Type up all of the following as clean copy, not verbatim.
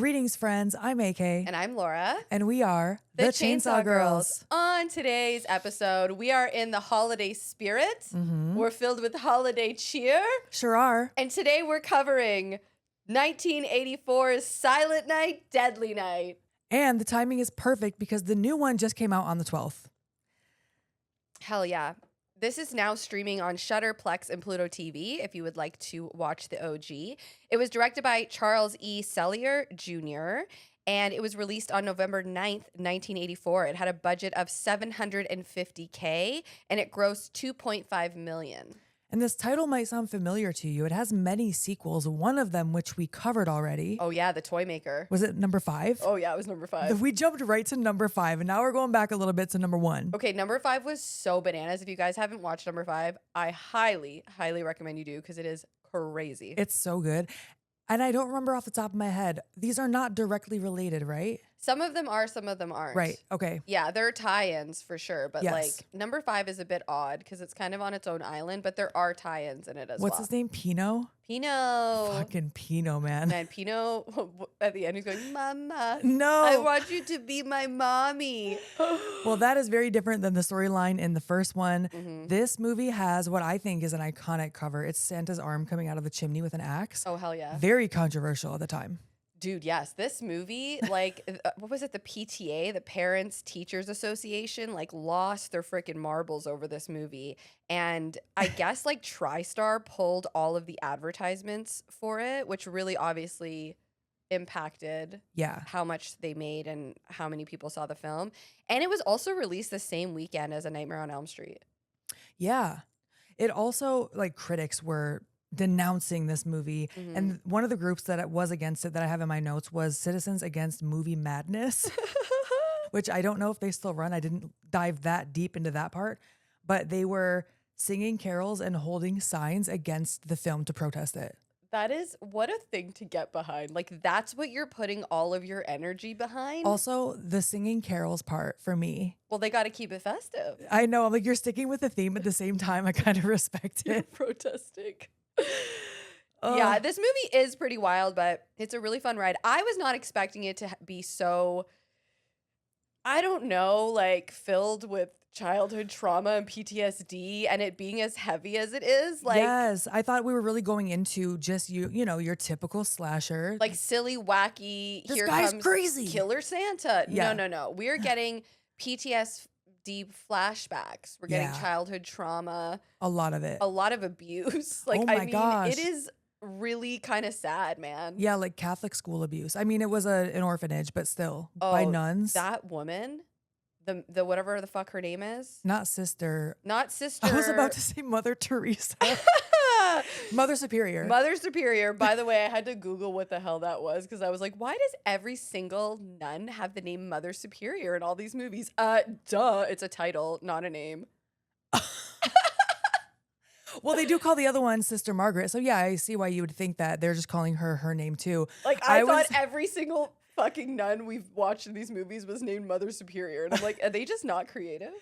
Greetings, friends. I'm AK. And I'm Laura. And we are The Chainsaw Girls. On today's episode, we are in the holiday spirit. We're filled with holiday cheer. Sure are. And today we're covering 1984's Silent Night, Deadly Night. And the timing is perfect because the new one just came out on the 12th. Hell yeah. This is now streaming on Shudder, Plex, and Pluto TV if you would like to watch the OG. It was directed by Charles E. Sellier Jr., and it was released on November 9th, 1984. It had a budget of $750K, and it grossed $2.5 million. And this title might sound familiar to you. It has many sequels, one of them which we covered already. Oh, yeah, The Toy Maker. Was it number 5? Oh, yeah, it was number 5. We jumped right to number 5, and now we're going back a little bit to number 1. Okay, number 5 was so bananas. If you guys haven't watched number 5, I highly, highly recommend you do because it is crazy. It's so good. And I don't remember off the top of my head. These are not directly related, right? Some of them are, some of them aren't. Right. Okay. Yeah, there are tie-ins for sure, but Yes. like number 5 is a bit odd because it's kind of on its own island, but there are tie-ins in it as What's well. his name? Pino? Pino. Fucking Pino, man. Man, Pino at the end he's going, "Mama, No. I want you to be my mommy." Well, that is very different than the storyline in the first one. Mm-hmm. This movie has what I think is an iconic cover. It's Santa's arm coming out of the chimney with an axe. Oh hell yeah, Very controversial at the time. dude. Yes, this movie, like, what was it? The PTA, the Parents Teachers Association, like lost their freaking marbles over this movie, and I guess like TriStar pulled all of the advertisements for it, which really obviously impacted Yeah. how much they made and how many people saw the film. And it was also released the same weekend as A Nightmare on Elm Street. Yeah. It also, like, critics were denouncing this movie. Mm-hmm. And one of the groups that was against it that I have in my notes was Citizens Against Movie Madness, which I don't know if they still run. I didn't dive that deep into that part, but they were singing carols and holding signs against the film to protest it. That is, what a thing to get behind. Like, that's what you're putting all of your energy behind. Also, the singing carols part for me. Well, they got to keep it festive. I know, I'm like, you're sticking with the theme at the same time. I kind of respect You're it. protesting. Yeah, this movie is pretty wild, but it's a really fun ride. I was not expecting it to be so, I don't know, like filled with childhood trauma and PTSD and it being as heavy as it is. Like, yes, I thought we were really going into just you know, your typical slasher. like silly, wacky, This here guy's comes crazy. Killer Santa. Yeah. No. We're getting PTSD flashbacks. We're getting Yeah. childhood trauma, A lot of it. a lot lot of abuse. Like, Oh my I mean, gosh. it is really kind of sad, man. Yeah, like Catholic school abuse. I mean, it was an orphanage, but still by Oh, nuns. That woman, the whatever the fuck her name is, Not sister. not sister. I was about to say Mother Teresa. Mother Superior. Mother Superior. By the way, I had to Google what the hell that was because I was like, why does every single nun have the name Mother Superior in all these movies? Duh. It's a title, not a name. Well, they do call the other one Sister Margaret. So yeah, I see why you would think that. They're just calling her name too. Like, I thought was- every single fucking nun we've watched in these movies was named Mother Superior. And I'm like, are they just not creative?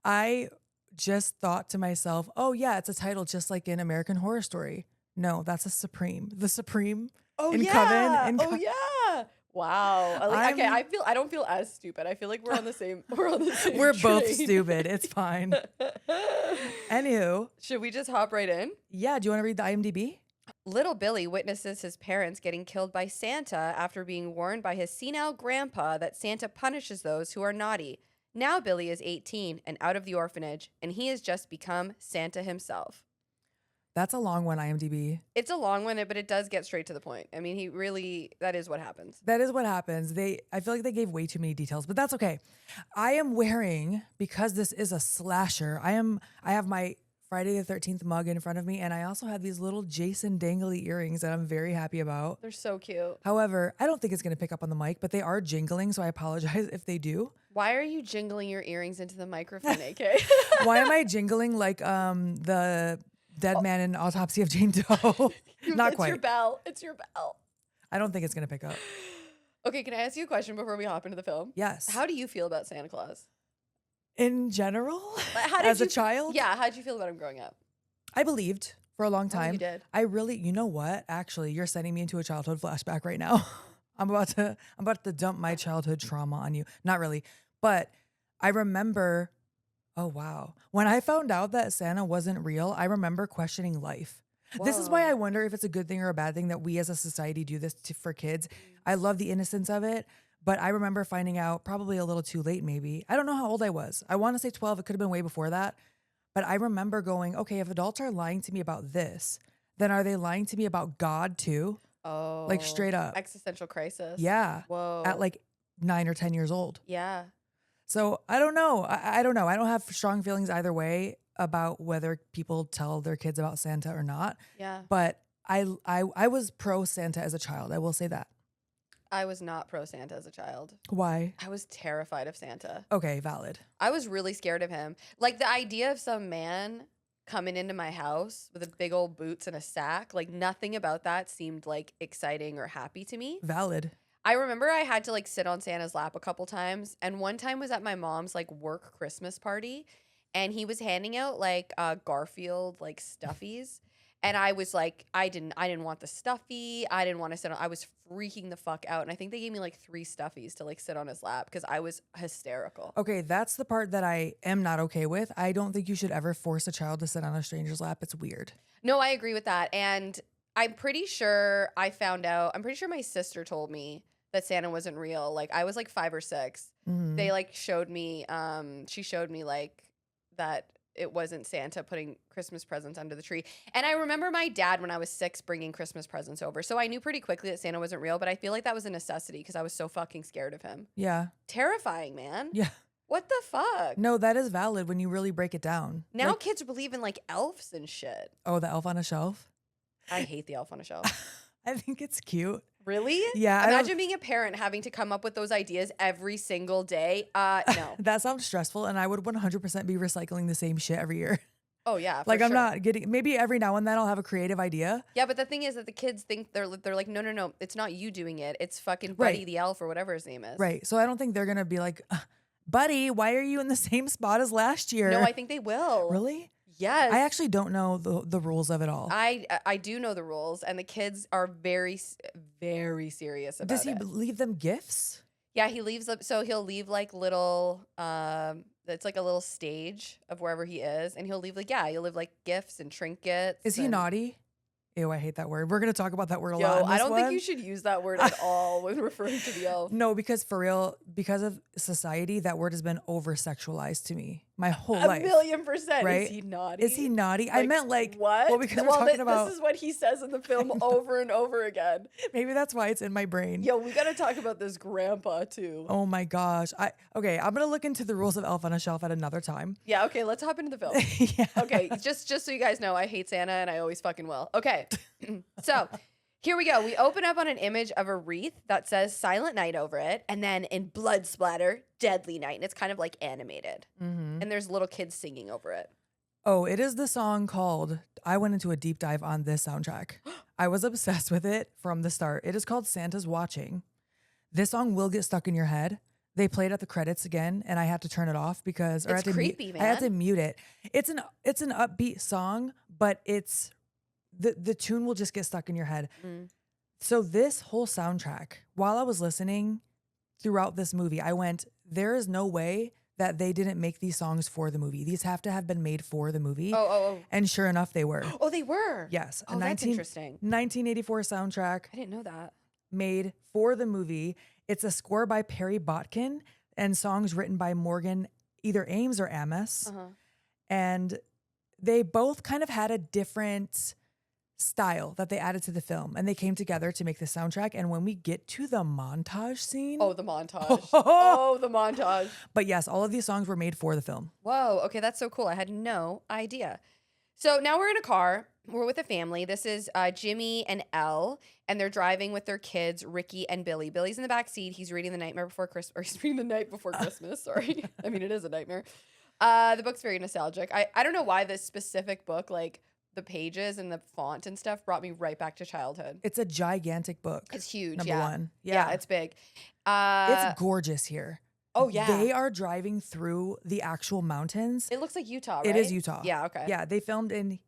I just thought to myself, oh yeah, it's a title just like in American Horror Story. No, that's a Supreme. The Supreme. Oh, In yeah. Coven, in Oh, yeah. Wow. Okay, I'm- I don't feel as stupid. I feel like we're on the same same We're both train. stupid. It's fine. Anywho, Should we just hop right in? yeah, do you want to read the IMDb? Little Billy witnesses his parents getting killed by Santa after being warned by his senile grandpa that Santa punishes those who are naughty. Now Billy is 18 and out of the orphanage, and he has just become Santa himself. That's a long one, IMDb. It's a long one, but it does get straight to the point. I mean, that is what happens. That is what happens. I feel like they gave way too many details, but that's okay. I am wearing, because this is a slasher, I have my Friday the 13th mug in front of me, and I also have these little Jason dangly earrings that I'm very happy about. They're so cute. However, I don't think it's going to pick up on the mic, but they are jingling, so I apologize if they do. Why are you jingling your earrings into the microphone, AK? Why am I jingling like the dead man in Autopsy of Jane Doe? Not It's quite. your bell. It's your bell. I don't think it's going to pick up. Okay, can I ask you a question before we hop into the film? Yes. How do you feel about Santa Claus? In general, How did as a you- child? Yeah, how did you feel about him growing up? I believed for a long Oh, time. you did? I really, you know what? Actually, you're sending me into a childhood flashback right now. I'm about to dump my childhood trauma on you. Not really. But I remember, oh wow. When I found out that Santa wasn't real, I remember questioning life. This is why I Whoa. wonder if it's a good thing or a bad thing that we as a society do this for kids. Mm. I love the innocence of it, but I remember finding out probably a little too late, maybe. I don't know how old I was. I want to say 12. It could have been way before that. But I remember going, okay, if adults are lying to me about this, then are they lying to me about God too? Like Oh, straight up. existential crisis. Yeah. Whoa. At like 9 or 10 years old. Yeah. So I don't know. I don't know. I don't have strong feelings either way about whether people tell their kids about Santa or not. Yeah. But I was pro Santa as a child. I will say that. I was not pro Santa as a child. Why? I was terrified of Santa. Okay, valid. I was really scared of him. Like the idea of some man coming into my house with a big old boots and a sack, like nothing about that seemed like exciting or happy to me. Valid. I remember I had to like sit on Santa's lap a couple times, and one time was at my mom's like work Christmas party, and he was handing out like Garfield like stuffies, and I was like, I didn't want the stuffy, I didn't want to sit on. I was freaking the fuck out, and I think they gave me like 3 stuffies to like sit on his lap because I was hysterical. Okay, that's the part that I am not okay with. I don't think you should ever force a child to sit on a stranger's lap. It's weird. No, I agree with that, and I'm pretty sure I found out. I'm pretty sure my sister told me that Santa wasn't real. Like I was like 5 or 6. Mhm. They like showed me. She showed me like that it wasn't Santa putting Christmas presents under the tree. And I remember my dad when I was 6 bringing Christmas presents over. So I knew pretty quickly that Santa wasn't real. But I feel like that was a necessity because I was so fucking scared of him. Yeah. Terrifying, man. Yeah. What the fuck? No, that is valid when you really break it down. Now Like, kids believe in like elves and shit. oh, the elf on a shelf. I hate the elf on a shelf. I think it's cute. Really? Yeah. I don't- Imagine being a parent having to come up with those ideas every single day. No. That sounds stressful, and I would 100% be recycling the same shit every year. Oh yeah. Like for I'm sure. not getting. Maybe every now and then I'll have a creative idea. Yeah, but the thing is that the kids think they're like, no, it's not you doing it. It's fucking Buddy Right. the elf or whatever his name is. Right. So I don't think they're gonna be like, buddy, why are you in the same spot as last year? No, I think they will. Really? Yes. I actually don't know the rules of it all. I do know the rules, and the kids are very serious about Does he it. leave them gifts? Yeah, he leaves. So he'll leave like little. It's like a little stage of wherever he is, and he'll leave he'll leave like gifts and trinkets. Is he and- naughty? Ew, I hate that word. We're gonna talk about that word a Yo, lot. In I this don't one. think you should use that word at all when referring to the elf. No, because for real, because of society, that word has been over sexualized to me my whole A life. $1,000,000%. right? Is he naughty? Is he naughty? I meant like what? Well, because we're Well, talking about this is what he says in the film over and over again. maybe that's why it's in my brain. Yo, we gotta talk about this grandpa too. Oh my gosh. Okay, I'm gonna look into the rules of Elf on a Shelf at another time. Yeah, okay, let's hop into the film. Yeah. Okay, just so you guys know, I hate Santa and I always fucking will. Okay, so here we go. We open up on an image of a wreath that says Silent Night over it, and then in blood splatter, Deadly Night, and it's kind of like animated. Mhm. And there's little kids singing over it. Oh, it is the song called. I went into a deep dive on this soundtrack. I was obsessed with it from the start. It is called Santa's Watching. This song will get stuck in your head. They played at the credits again, and I had to turn it off because It's I had to creepy, I had to man. mute it. It's an upbeat song, but it's the tune will just get stuck in your head. Mm. So this whole soundtrack, while I was listening throughout this movie, I went, there is no way that they didn't make these songs for the movie. These have to have been made for the movie. Oh. And sure enough, they were. Oh, they were? Yes. Oh, that's interesting. 1984 soundtrack I didn't know that. made for the movie. It's a score by Perry Botkin and songs written by Morgan, either Ames or Amos. Uh-huh. And they both kind of had a different style that they added to the film, and they came together to make the soundtrack. And when we get to the montage scene, Oh, the montage. Oh, the montage. but yes, all of these songs were made for the film. Whoa. Okay, that's so cool. I had no idea. So now we're in a car. We're with a family. This is Jimmy and Elle, and they're driving with their kids, Ricky and Billy. Billy's in the back seat. He's reading The Nightmare Before Christmas, or he's reading The Night Before Christmas. Sorry. I mean, it is a nightmare. The book's very nostalgic. I don't know why this specific book, like the pages and the font and stuff, brought me right back to childhood. It's a gigantic book. It's huge. Number yeah. one. Yeah, it's big. It's gorgeous here. Oh, yeah. They are driving through the actual mountains. It looks like Utah, right? It is Utah. Yeah, okay. Yeah, they filmed in,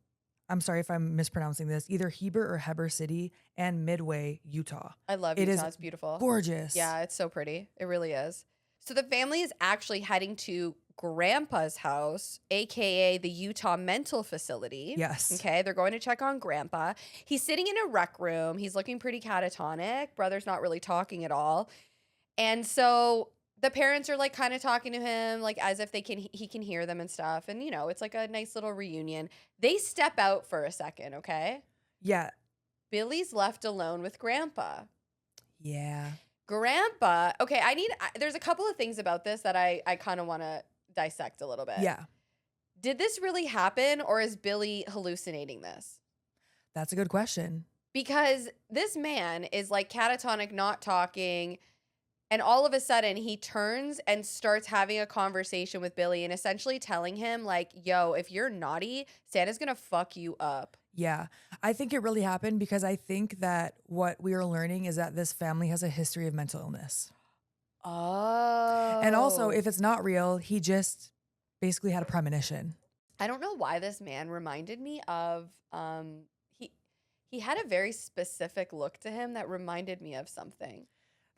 I'm sorry if I'm mispronouncing this, either Heber or Heber City and Midway, Utah. I love It Utah. is It's beautiful. gorgeous. Yeah, it's so pretty. It really is. So the family is actually heading to Grandpa's house, aka the Utah Mental Facility. Yes. Okay, they're going to check on Grandpa. He's sitting in a rec room. He's looking pretty catatonic. Brother's not really talking at all. And so the parents are like kind of talking to him like as if he can hear them and stuff. And it's like a nice little reunion. They step out for a second, okay? Yeah. Billy's left alone with Grandpa. Yeah. Grandpa, okay, there's a couple of things about this that I kind of want to dissect a little bit. Yeah. Did this really happen or is Billy hallucinating this? That's a good question. Because this man is like catatonic, not talking, and all of a sudden he turns and starts having a conversation with Billy and essentially telling him like, yo, if you're naughty, Santa's going to fuck you up. Yeah. I think it really happened because I think that what we are learning is that this family has a history of mental illness. Oh. And also, if it's not real, he just basically had a premonition. I don't know why this man reminded me of he had a very specific look to him that reminded me of something.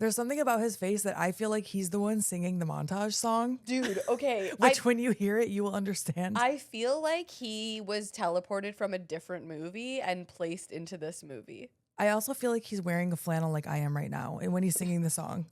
There's something about his face that I feel like he's the one singing the montage song. Dude, okay. Which when you hear it, you will understand. I feel like he was teleported from a different movie and placed into this movie. I also feel like he's wearing a flannel like I am right now and when he's singing the song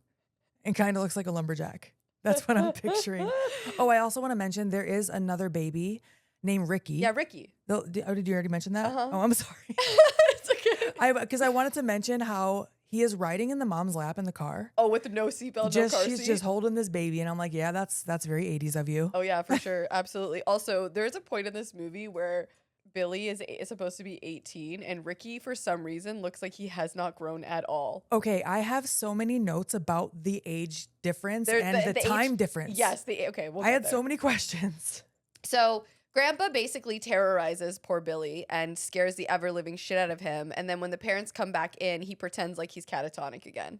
and kind of looks like a lumberjack. That's what I'm picturing. Oh, I also want to mention there is another baby named Ricky. Yeah, Ricky. Did you already mention that? Uh-huh. Oh, I'm sorry. It's okay. Because I wanted to mention how he is riding in the mom's lap in the car. Oh, with no seatbelt, no car seat? She's just holding this baby. And I'm like, yeah, that's very 80s of you. Oh, yeah, for sure. Absolutely. Also, there's a point in this movie where Billy is supposed to be 18 and Ricky, for some reason, looks like he has not grown at all. Okay, I have so many notes about the age difference and the time difference. Yes. I had so many questions. So Grandpa basically terrorizes poor Billy and scares the ever-living shit out of him. And then when the parents come back in, he pretends like he's catatonic again.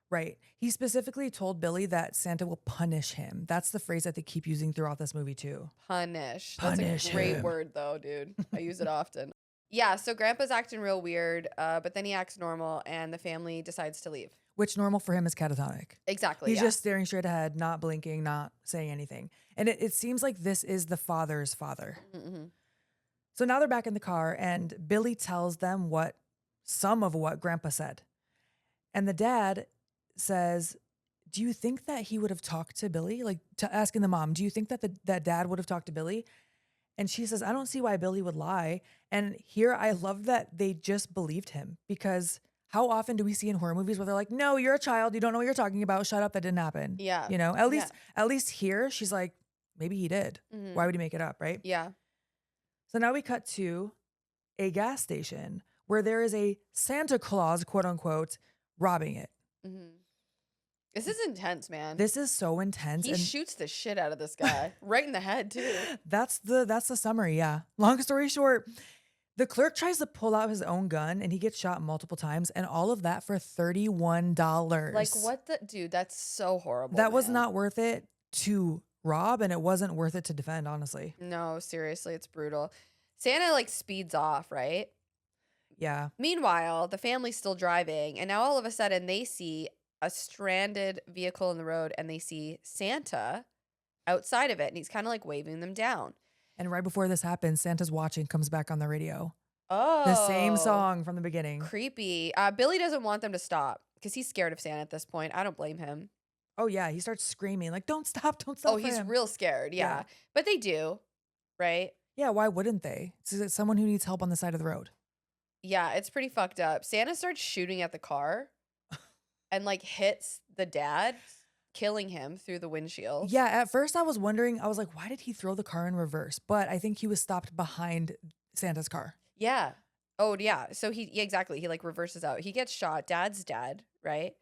Right. He specifically told Billy that Santa will punish him. That's the phrase that they keep using throughout this movie too. Punish. Punish That's a great him. word though, dude. I use it often. Yeah, so Grandpa's acting real weird, but then he acts normal and the family decides to leave. Which normal for him is catatonic. Exactly. He's just staring straight ahead, not blinking, not saying anything. And it seems like this is the father's father. Mm-hmm. So now they're back in the car and Billy tells them some of what Grandpa said. And the dad says, do you think that he would have talked to Billy? Like asking the mom, do you think that that dad would have talked to Billy? And she says, I don't see why Billy would lie. And here I love that they just believed him because how often do we see in horror movies where they're like, no, you're a child. You don't know what you're talking about. Shut up. That didn't happen. Yeah. At least here she's like, maybe he did. Mm-hmm. Why would he make it up? Right. Yeah. So now we cut to a gas station where there is a Santa Claus, quote unquote, robbing it. Mm-hmm. This is intense, man. This is so intense. He shoots the shit out of this guy right in the head too. That's the summary. Yeah. Long story short, the clerk tries to pull out his own gun and he gets shot multiple times and all of that for $31. Like what dude, that's so horrible. That was man. not worth it to rob and it wasn't worth it to defend, honestly. No, seriously, it's brutal. Santa like speeds off, right? Yeah. Meanwhile, the family's still driving and now all of a sudden they see a stranded vehicle in the road and they see Santa outside of it and he's kind of like waving them down. And right before this happens, Santa's Watching comes back on the radio. Oh. The same song from the beginning. Creepy. Billy doesn't want them to stop because he's scared of Santa at this point. I don't blame him. Oh, yeah. He starts screaming like, don't stop, don't stop. Oh, he's real scared. Yeah. But they do, right? Yeah, why wouldn't they? It's someone who needs help on the side of the road. Yeah, it's pretty fucked up. Santa starts shooting at the car and like hits the dad, killing him through the windshield. Yeah, at first I was wondering, I was like, why did he throw the car in reverse? But I think he was stopped behind Santa's car. Yeah. Oh, yeah. So exactly. He like reverses out. He gets shot. Dad's dead, right?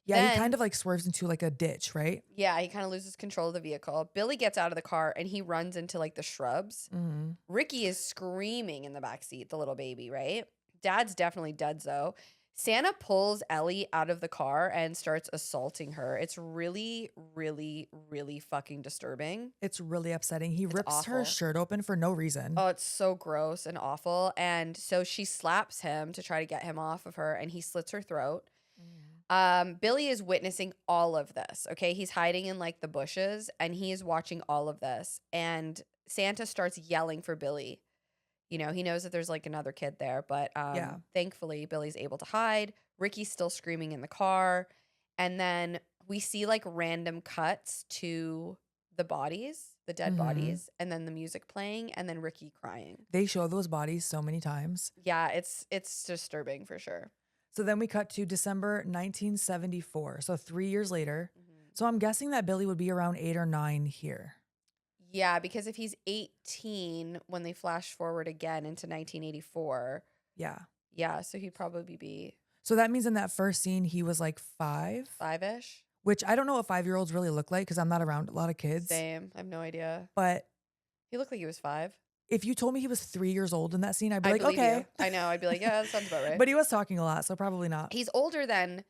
Yeah, Then- he kind of like swerves into like a ditch, right? Yeah, he kind of loses control of the vehicle. Billy gets out of the car and he runs into like the shrubs. Mm-hmm. Ricky is screaming in the backseat, the little baby, right? Dad's definitely dead, though. Santa pulls Ellie out of the car and starts assaulting her. It's really, really, really fucking disturbing. It's really upsetting. He rips her awful. shirt open for no reason. Oh, it's so gross and awful. And so she slaps him to try to get him off of her, and he slits her throat. Billy is witnessing all of this. Okay. He's hiding in like the bushes and he is watching all of this. And Santa starts yelling for Billy. You know, he knows that there's like another kid there, but Yeah. thankfully Billy's able to hide. Ricky's still screaming in the car. And then we see like random cuts to the bodies, the dead Mhm. bodies, and then the music playing, and then Ricky crying. They show those bodies so many times. Yeah, it's disturbing for sure. So then we cut to December 1974. So 3 years later. So I'm guessing that Billy would be around 8 or 9 here. Yeah, because if he's 18 when they flash forward again into 1984, Yeah. yeah, so he'd probably be So that means in that first scene, he was like 5, 5-ish. which I don't know what 5-year-olds really look like because I'm not around a lot of kids. Same. I have no idea. But He looked like he was 5. if you told me he was 3 years old in that scene, I'd be I like, believe okay. you. I know. I'd be like, yeah, that sounds about right. But he was talking a lot, so probably not. He's older than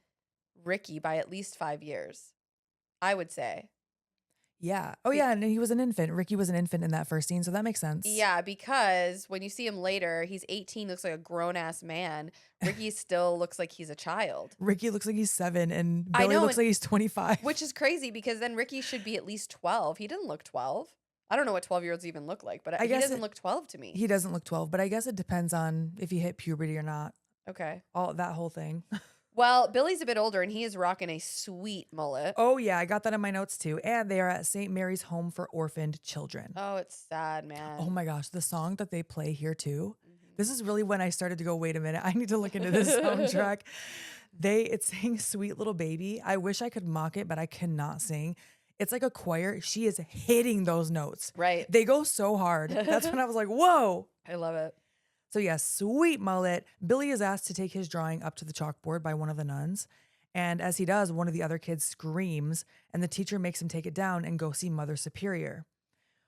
Ricky by at least 5 years, I would say. Yeah. Oh, yeah. And he was an infant. Ricky was an infant in that first scene, so that makes sense. Yeah, because when you see him later, he's 18, looks like a grown-ass man. Ricky still looks like he's a child. Ricky looks like he's 7 and I Billy know, looks like he's 25. Which is crazy because then Ricky should be at least 12. He didn't look 12. I don't know what 12-year-olds even look like, but I he guess doesn't look 12 to me. He doesn't look 12, but I guess it depends on if you hit puberty or not. Okay. All that whole thing. Well, Billy's a bit older and he is rocking a sweet mullet. Oh, yeah. I got that in my notes too. And they are at St. Mary's Home for Orphaned Children. Oh, it's sad, man. Oh my gosh. The song that they play here too. This is really when I started to go, wait a minute. I need to look into this soundtrack. It sings Sweet Little Baby. I wish I could mock it, but I cannot sing. It's like a choir. She is hitting those notes. Right. They go so hard. That's when I was like, whoa. I love it. So yes, sweet mullet. Billy is asked to take his drawing up to the chalkboard by one of the nuns. And as he does, one of the other kids screams and the teacher makes him take it down and go see Mother Superior.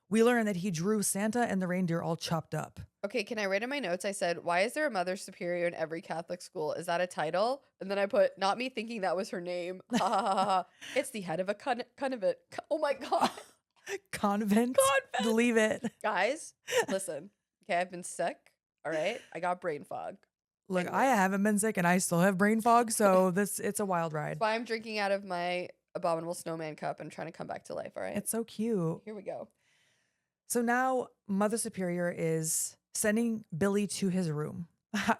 We learn that he drew Santa and the reindeer all chopped up. Okay, can I write in my notes? I said, why is there a Mother Superior in every Catholic school? Is that a title? And then I put, not me thinking that was her name. Ha ha ha ha. It's the head of a convent. Oh my God. Convent? Believe it. Guys, listen. Okay, I've been sick. All right. I got brain fog. Look, Anyway. I haven't been sick and I still have brain fog, so it's a wild ride. That's why I'm drinking out of my abominable snowman cup and trying to come back to life. All right. It's so cute. Here we go. So now Mother Superior is sending Billy to his room.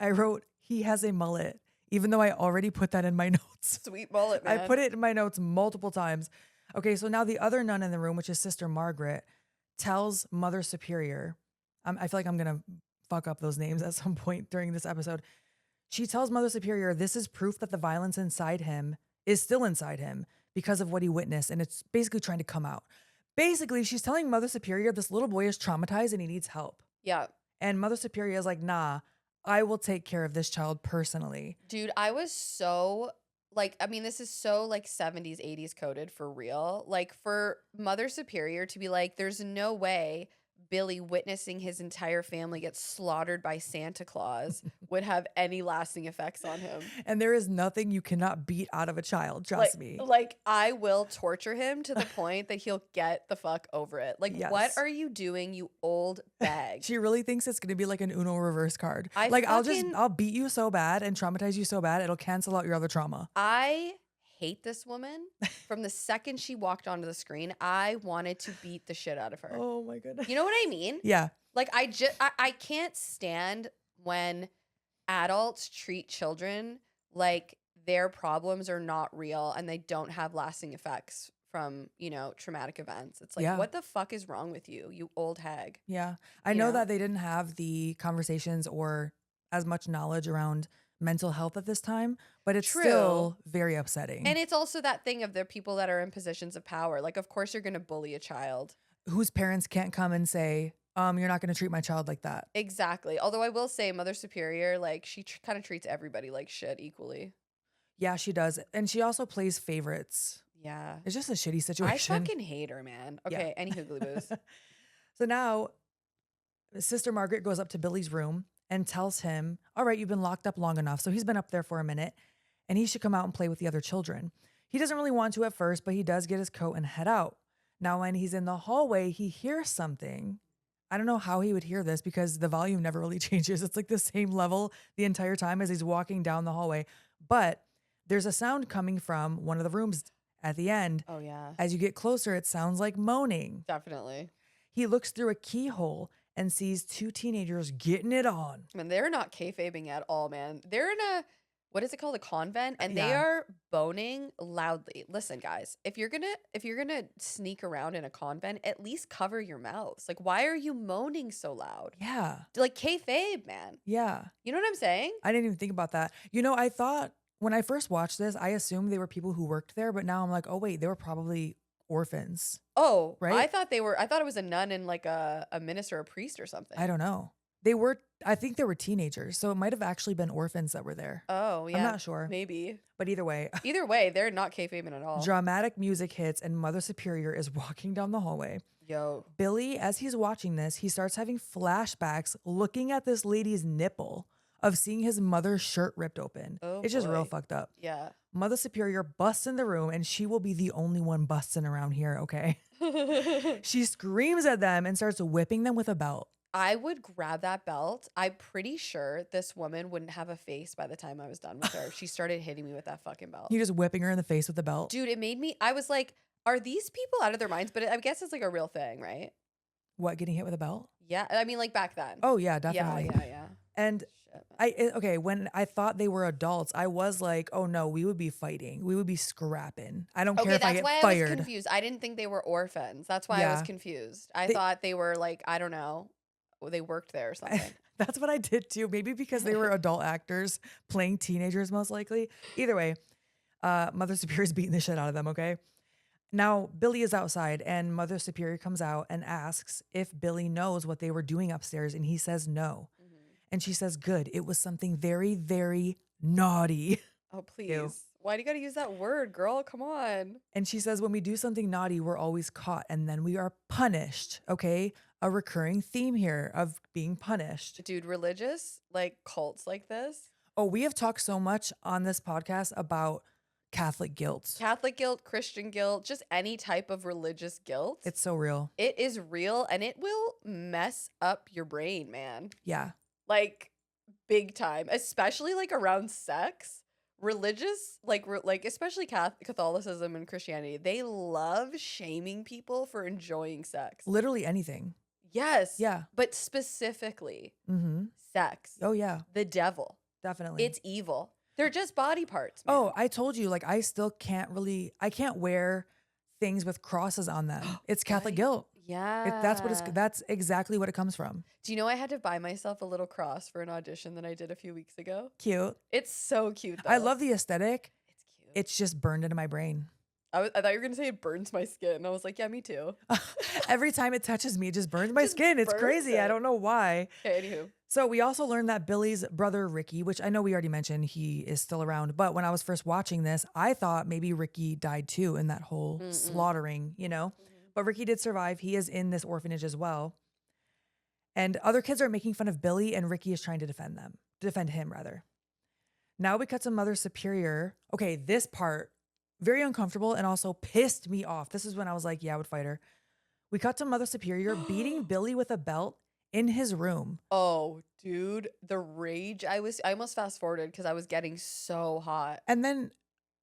I wrote, he has a mullet, even though I already put that in my notes. Sweet mullet, man. I put it in my notes multiple times. Okay, so now the other nun in the room, which is Sister Margaret, tells Mother Superior, I feel like I'm going to fuck up those names at some point during this episode. She tells Mother Superior this is proof that the violence inside him is still inside him because of what he witnessed, and it's basically trying to come out. Basically, she's telling Mother Superior this little boy is traumatized and he needs help. Yeah. And Mother Superior is like, nah, I will take care of this child personally. Dude, I was so like, I mean, this is so like 70s, 80s coded for real. Like for Mother Superior to be like, there's no way Billy witnessing his entire family get slaughtered by Santa Claus would have any lasting effects on him. And there is nothing you cannot beat out of a child, trust me. Like, I will torture him to the point that he'll get the fuck over it. Like, what Yes. are you doing, you old bag? She really thinks it's gonna be like an Uno reverse card. I Like fucking- I'll beat you so bad and traumatize you so bad it'll cancel out your other trauma. I hate this woman. From the second she walked onto the screen, I wanted to beat the shit out of her. Oh my goodness. You know what I mean? Yeah. Like I can't stand when adults treat children like their problems are not real and they don't have lasting effects from, you know, traumatic events. It's like, Yeah. what the fuck is wrong with you, you old hag? Yeah. I You know know? that they didn't have the conversations or as much knowledge around mental health at this time, but it's True. still very upsetting. And it's also that thing of the people that are in positions of power. Like, of course you're going to bully a child. Whose parents can't come and say, you're not going to treat my child like that. Exactly. Although I will say Mother Superior, like she kind of treats everybody like shit equally. Yeah, she does. And she also plays favorites. Yeah. It's just a shitty I situation. fucking hate her, man. Yeah. Okay, any hoogly boos. So now Sister Margaret goes up to Billy's room and tells him, all right, you've been locked up long enough. So he's been up there for a minute and he should come out and play with the other children. He doesn't really want to at first, but he does get his coat and head out. Now, when he's in the hallway, he hears something. I don't know how he would hear this because the volume never really changes. It's like the same level the entire time as he's walking down the hallway. But there's a sound coming from one of the rooms at the end. Oh, yeah. As you get closer, it sounds like moaning. Definitely. He looks through a keyhole and sees two teenagers getting it on. I mean, they're not kayfabing at all, man. They're in a, what is it called? A convent, and they Yeah. are boning loudly. Listen, guys, if you're gonna sneak around in a convent, at least cover your mouths. Like, why are you moaning so loud? Yeah. Like kayfabe, man. Yeah. You know what I'm saying? I didn't even think about that. I thought when I first watched this, I assumed they were people who worked there, but now I'm like, oh, wait, they were probably orphans. Oh, I Right? thought it was a nun and like a minister, a priest or something. I don't know. I think they were teenagers. So it might have actually been orphans that were there. Oh, yeah. I'm not sure. Maybe. But either way, Either way, they're not kayfabing at all. dramatic music hits and Mother Superior is walking down the hallway. Yo. Billy, as he's watching this, he starts having flashbacks looking at this lady's nipple of seeing his mother's shirt ripped open. Oh, It's just real boy. fucked up. Yeah. Mother Superior busts in the room and she will be the only one busting around here, okay? She screams at them and starts whipping them with a belt. I would grab that belt. I'm pretty sure this woman wouldn't have a face by the time I was done with her. She started hitting me with that fucking belt. You just whipping her in the face with the belt. Dude, I was like, are these people out of their minds? But I guess it's like a real thing, right? What, getting hit with a belt? Yeah. I mean, like back then. Oh, yeah, definitely. Yeah. And Shit. okay, when I thought they were adults, I was like, oh no, we would be fighting. We would be scrapping. I don't care Okay, if I that's get why I was fired. confused. I didn't think they were orphans. That's why I was Yeah. confused. I They- thought they were like, I don't know, they worked there or something. That's what I did too. Maybe because they were adult actors playing teenagers, most likely. Either way, Mother Superior's beating the shit out of them, okay? Now, Billy is outside and Mother Superior comes out and asks if Billy knows what they were doing upstairs. And he says no. And she says, good. It was something very, very naughty. Oh, please. Why do you got to use that word, girl? Come on. And she says, when we do something naughty, we're always caught and then we are punished, okay? A recurring theme here of being punished. Dude, religious, like cults like this. Oh, we have talked so much on this podcast about Catholic guilt. Catholic guilt, Christian guilt, just any type of religious guilt. It's so real. It is real and it will mess up your brain, man. Yeah. Like big time, especially like around sex. Religious, like especially Catholicism and Christianity, they love shaming people for enjoying sex. Literally anything. Yes. Yeah. But specifically Mm-hmm. sex. Oh, yeah. The devil. Definitely. It's evil. They're just body parts. Man. Oh, I told you, like, I still can't I can't wear things with crosses on them. It's Catholic Right. guilt. Yeah. That's exactly what it comes from. Do you know I had to buy myself a little cross for an audition that I did a few weeks ago? Cute. It's so cute though. I love the aesthetic. It's cute. It's just burned into my brain. I thought you were gonna say it burns my skin. I was like, yeah, me too. Every time it touches me, it just burns my Just skin. It's burns crazy. I it. don't know why. Okay, anywho. So we also learned that Billy's brother Ricky, which I know we already mentioned, he is still around. But when I was first watching this, I thought maybe Ricky died too in that whole slaughtering, But Ricky did survive. He is in this orphanage as well. And other kids are making fun of Billy, and Ricky is trying to defend him rather. Now we cut to Mother Superior. Okay, this part, very uncomfortable and also pissed me off. This is when I was like, yeah, I would fight her. We cut to Mother Superior beating Billy with a belt in his room. Oh, dude, the rage. I almost fast forwarded because I was getting so hot. And then,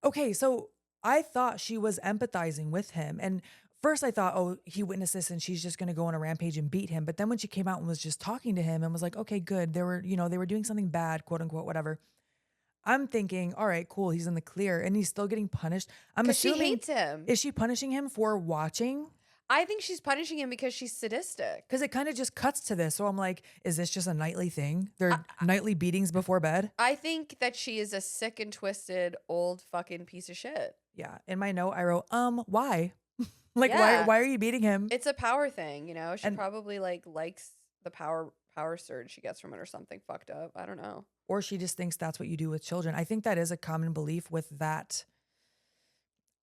okay, so I thought she was empathizing with him. And first I thought, oh, he witnessed this and she's just going to go on a rampage and beat him. But then when she came out and was just talking to him and was like, okay, good. They were doing something bad, quote unquote, whatever. I'm thinking, all right, cool. He's in the clear and he's still getting punished. I'm 'Cause she assuming, hates him. is she punishing him for watching? I think she's punishing him because she's sadistic. Because it kind of just cuts to this. So I'm like, is this just a nightly thing? They're nightly beatings before bed? I think that she is a sick and twisted old fucking piece of shit. Yeah. In my note, I wrote, why? Like, Yeah. why are you beating him? It's a power thing, you know? She And- probably likes the power surge she gets from it or something fucked up. I don't know. Or she just thinks that's what you do with children. I think that is a common belief with that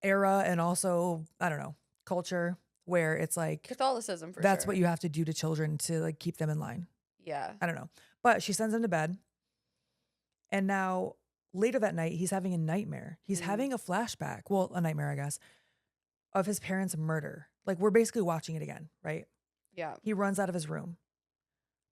era and also, I don't know, culture where it's like, Catholicism for that's sure. what you have to do to children to like keep them in line. Yeah. I don't know. But she sends him to bed. And now later that night, he's having a nightmare. He's having a flashback. Well, a nightmare, I guess, of his parents' murder. Like we're basically watching it again, right? Yeah. He runs out of his room.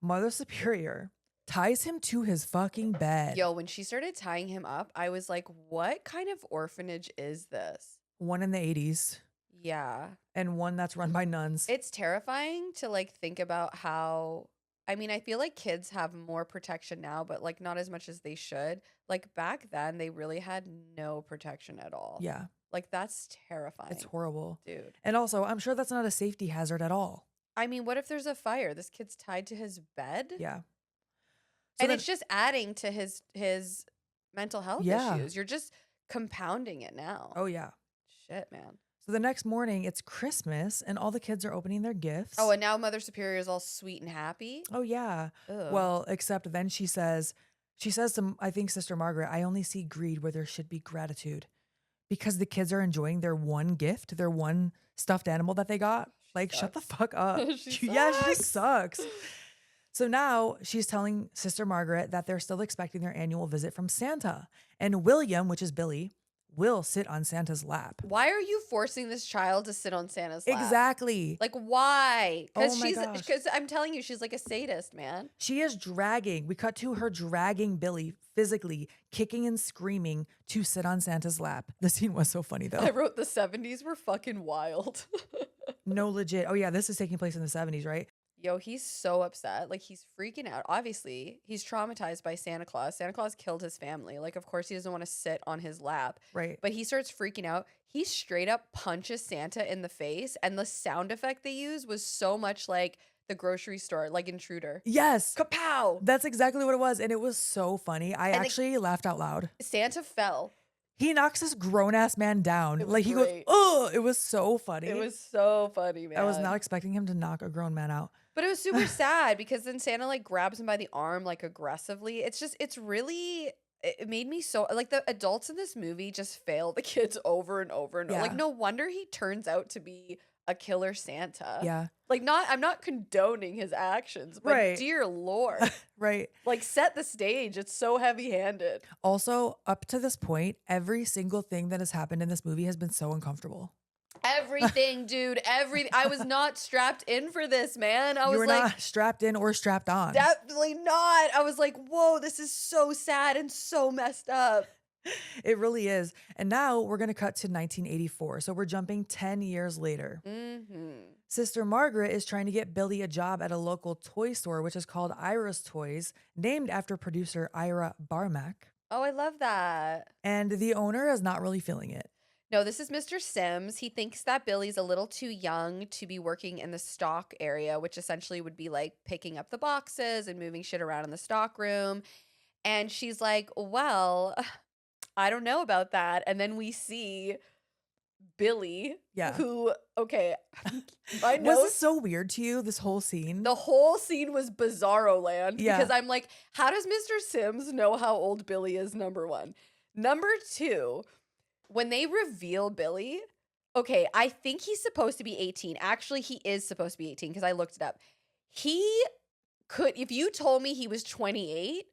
Mother Superior ties him to his fucking bed. Yo, when she started tying him up, I was like, what kind of orphanage is this? One in the 80s Yeah. and one that's run by nuns. It's terrifying to like think about how, I mean, I feel like kids have more protection now, but like not as much as they should. Like back then, they really had no protection at all. Yeah, Like that's terrifying. it's horrible. Dude. And also, I'm sure that's not a safety hazard at all. I mean, what if there's a fire? This kid's tied to his bed? Yeah. And then- it's just adding to his mental health Yeah. issues. You're just compounding it now. Oh, yeah. Shit, man. So the next morning, it's Christmas and all the kids are opening their gifts. Oh, and now Mother Superior is all sweet and happy. Oh, yeah. Ugh. Well, except then she says to, I think, Sister Margaret, I only see greed where there should be gratitude because the kids are enjoying their one gift, their one stuffed animal that they got. Like, shut the fuck up. She Yeah, she sucks. sucks. So now she's telling Sister Margaret that they're still expecting their annual visit from Santa. And William, which is Billy, will sit on Santa's lap. Why are you forcing this child to sit on Santa's lap? Exactly. Like why? Oh Because my gosh. because I'm telling you, she's like a sadist, man. She is dragging. We cut to her dragging Billy physically, kicking and screaming to sit on Santa's lap. The scene was so funny I though. wrote the 70s were fucking wild. No, legit. Oh yeah, this is taking place in the 70s, right? Yo, he's so upset. Like he's freaking out. Obviously, he's traumatized by Santa Claus. Santa Claus killed his family. Like, of course, he doesn't want to sit on his lap. Right. But he starts freaking out. He straight up punches Santa in the face. And the sound effect they used was so much like the grocery store, like Intruder. Yes. Kapow! That's exactly what it was. And it was so funny. I And actually laughed out loud. Santa fell. He knocks this grown ass man down. It was Like he goes, great. oh, it was so funny. It was so funny, man. I was not expecting him to knock a grown man out. But it was super sad because then Santa like grabs him by the arm like aggressively. It's really it made me so like the adults in this movie just fail the kids over and over and over. Like Yeah. no wonder he turns out to be a killer Santa. Yeah. Like I'm not condoning his actions, but Right. dear Lord. Right. Like set the stage. It's so heavy-handed. Also, up to this point, every single thing that has happened in this movie has been so uncomfortable. Everything, dude. I was not strapped in for this, man. I You was were like not strapped in or strapped on. definitely not. I was like, whoa, this is so sad and so messed up. It really is. And now we're going to cut to 1984. So we're jumping 10 years later. Mm-hmm. Sister Margaret is trying to get Billy a job at a local toy store, which is called Ira's Toys, named after producer Ira Barmack. Oh, I love that. And the owner is not really feeling it. No, this is Mr. Sims. He thinks that Billy's a little too young to be working in the stock area, which essentially would be like picking up the boxes and moving shit around in the stock room. And she's like, well, I don't know about that. And then we see Billy, Yeah. who, okay, my Was notes. this so weird to you, this whole scene? The whole scene was bizarro land Yeah. because I'm like, how does Mr. Sims know how old Billy is? Number one. Number two, when they reveal Billy, okay, I think he's supposed to be 18. Actually, he is supposed to be 18 because I looked it up. He could, if you told me he was 28,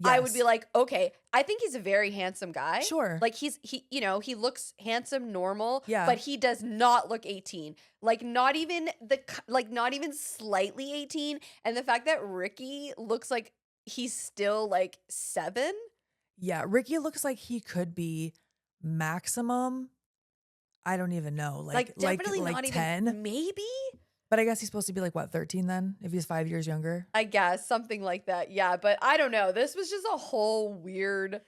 I would be Yes. like, okay, I think he's a very handsome guy. Sure. Like he looks handsome, normal, Yeah. but he does not look 18. Like not even not even slightly 18. And the fact that Ricky looks like he's still like 7. Yeah, Ricky looks like he could be maximum. I don't even know. Like definitely like not 10. even maybe. But I guess he's supposed to be like what, 13 then? If he's 5 years younger. I guess something like that. Yeah, but I don't know. This was just a whole weird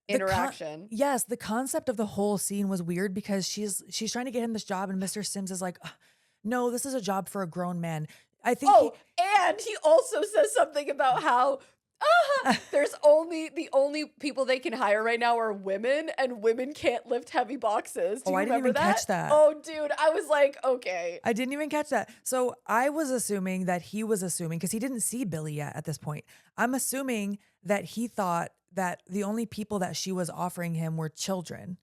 interaction. Yes, the concept of the whole scene was weird because she's trying to get him this job and Mr. Sims is like, "Ugh, no, this is a job for a grown man. I think Oh, and he also says something about how there's the only people they can hire right now are women, and women can't lift heavy boxes. Do Oh, you I didn't remember even that? catch that. Oh, dude, I was like, okay. I didn't even catch that. So I was assuming that he was assuming, because he didn't see Billy yet at this point. I'm assuming that he thought that the only people that she was offering him were children.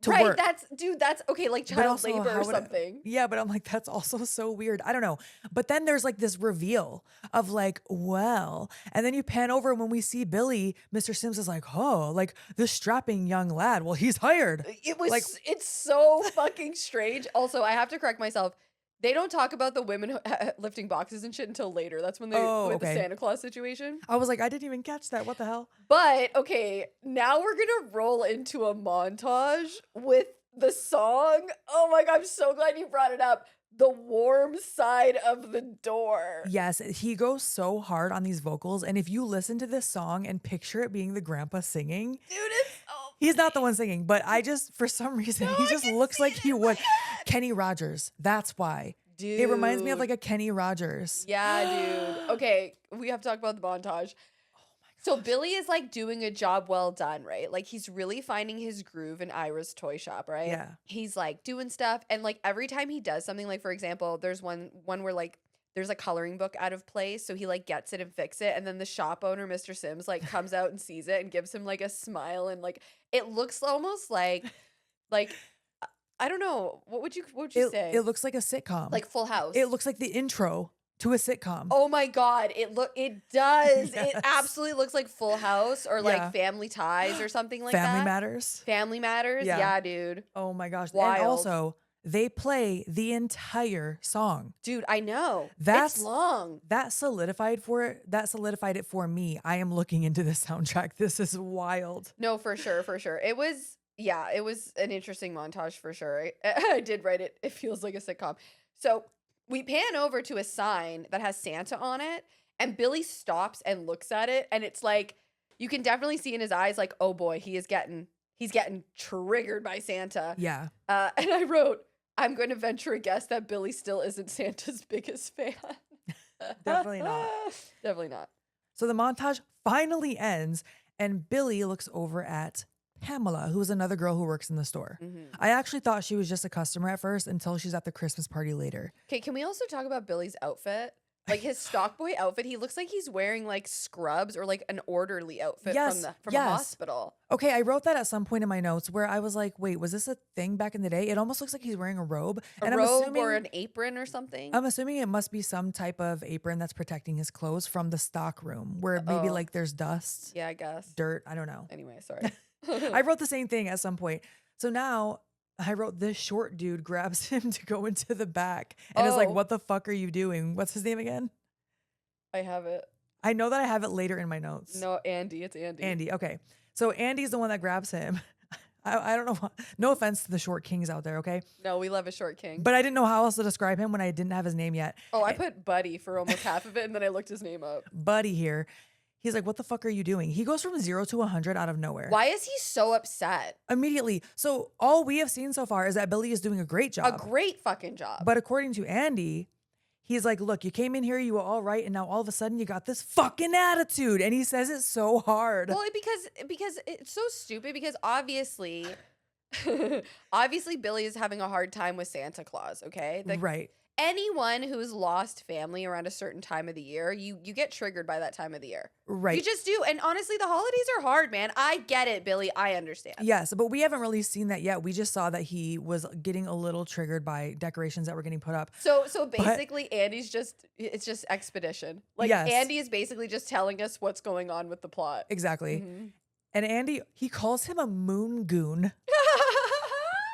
to right. work. That's okay. Like But child also, labor how or would I- something. Yeah, but I'm like, that's also so weird. I don't know. But then there's like this reveal of like, well, and then you pan over and when we see Billy, Mr. Sims is like, oh, like the strapping young lad. Well, he's hired. It was, Like- it's so fucking strange. Also, I have to correct myself. They don't talk about the women lifting boxes and shit until later. That's when they, Oh, with okay. the Santa Claus situation. I was like, I didn't even catch that. What the hell? But okay, now we're gonna roll into a montage with the song. Oh my God, I'm so glad you brought it up. The Warm Side of the Door. Yes, he goes so hard on these vocals. And if you listen to this song and picture it being the grandpa singing, Dude, it's so he's not the one singing, but I just, for some reason, he I just can looks see like it he in my would. head. Kenny Rogers. That's why. Dude. It reminds me of like a Kenny Rogers. Yeah, dude. Okay, we have to talk about the montage. So Billy is like doing a job well done, right? Like he's really finding his groove in Ira's toy shop, right? Yeah. He's like doing stuff, and like every time he does something, like for example, there's one where like there's a coloring book out of place, so he like gets it and fix it, and then the shop owner, Mr. Sims, like comes out and sees it and gives him like a smile, and like it looks almost like I don't know, what would you say? It looks like a sitcom. Like Full House. It looks like the intro to a sitcom. Oh my God, it does. It Yes. absolutely looks like Full House or Yeah. like Family Ties or something like Family that. Matters. Family Matters. Yeah. Yeah, dude. Oh my gosh. Wild. And also, they play the entire song. Dude, I know. That's- it's long. That solidified it for me. I am looking into this soundtrack. This is wild. No, for sure, for sure. It was an interesting montage for sure. I did write it. It feels like a sitcom. So we pan over to a sign that has Santa on it, and Billy stops and looks at it, and it's like you can definitely see in his eyes, like, oh boy, he's getting triggered by Santa. Yeah. And I wrote, I'm going to venture a guess that Billy still isn't Santa's biggest fan. Definitely not. Definitely not. So the montage finally ends, and Billy looks over at Pamela, who is another girl who works in the store. Mhm. I actually thought she was just a customer at first until she's at the Christmas party later. Okay, can we also talk about Billy's outfit? Like his stock boy outfit, he looks like he's wearing like scrubs or like an orderly outfit Yes, from a yes. hospital. Okay, I wrote that at some point in my notes where I was like, wait, was this a thing back in the day? It almost looks like he's wearing a robe. A and robe or an apron or something. I'm assuming it must be some type of apron that's protecting his clothes from the stock room where maybe Oh. like there's dust, Yeah, I guess. dirt. I don't know. Anyway, sorry. I wrote the same thing at some point. So now I wrote this short dude grabs him to go into the back and is like, Oh. what the fuck are you doing? What's his name again? I have it. I know that I have it later in my notes. No, Andy. It's Andy. Andy. Okay. So Andy's the one that grabs him. I don't know. No offense to the short kings out there. Okay. No, we love a short king. But I didn't know how else to describe him when I didn't have his name yet. Oh, I put Buddy for almost half of it, and then I looked his name up. Buddy here. He's like, what the fuck are you doing? He goes from 0 to 100 out of nowhere. Why is he so upset? Immediately. So all we have seen so far is that Billy is doing a great job. A great fucking job. But according to Andy, he's like, look, you came in here, you were all right, and now all of a sudden you got this fucking attitude. And he says it so hard. Well, because it's so stupid because obviously Billy is having a hard time with Santa Claus, okay? Like right. anyone who's lost family around a certain time of the year, you get triggered by that time of the year. Right. You just do. And honestly, the holidays are hard, man. I get it, Billy. I understand. Yes, but we haven't really seen that yet. We just saw that he was getting a little triggered by decorations that were getting put up. So basically Andy's it's just expedition. Like Yes. Andy is basically just telling us what's going on with the plot. Exactly. Mhm. And Andy, he calls him a moon goon.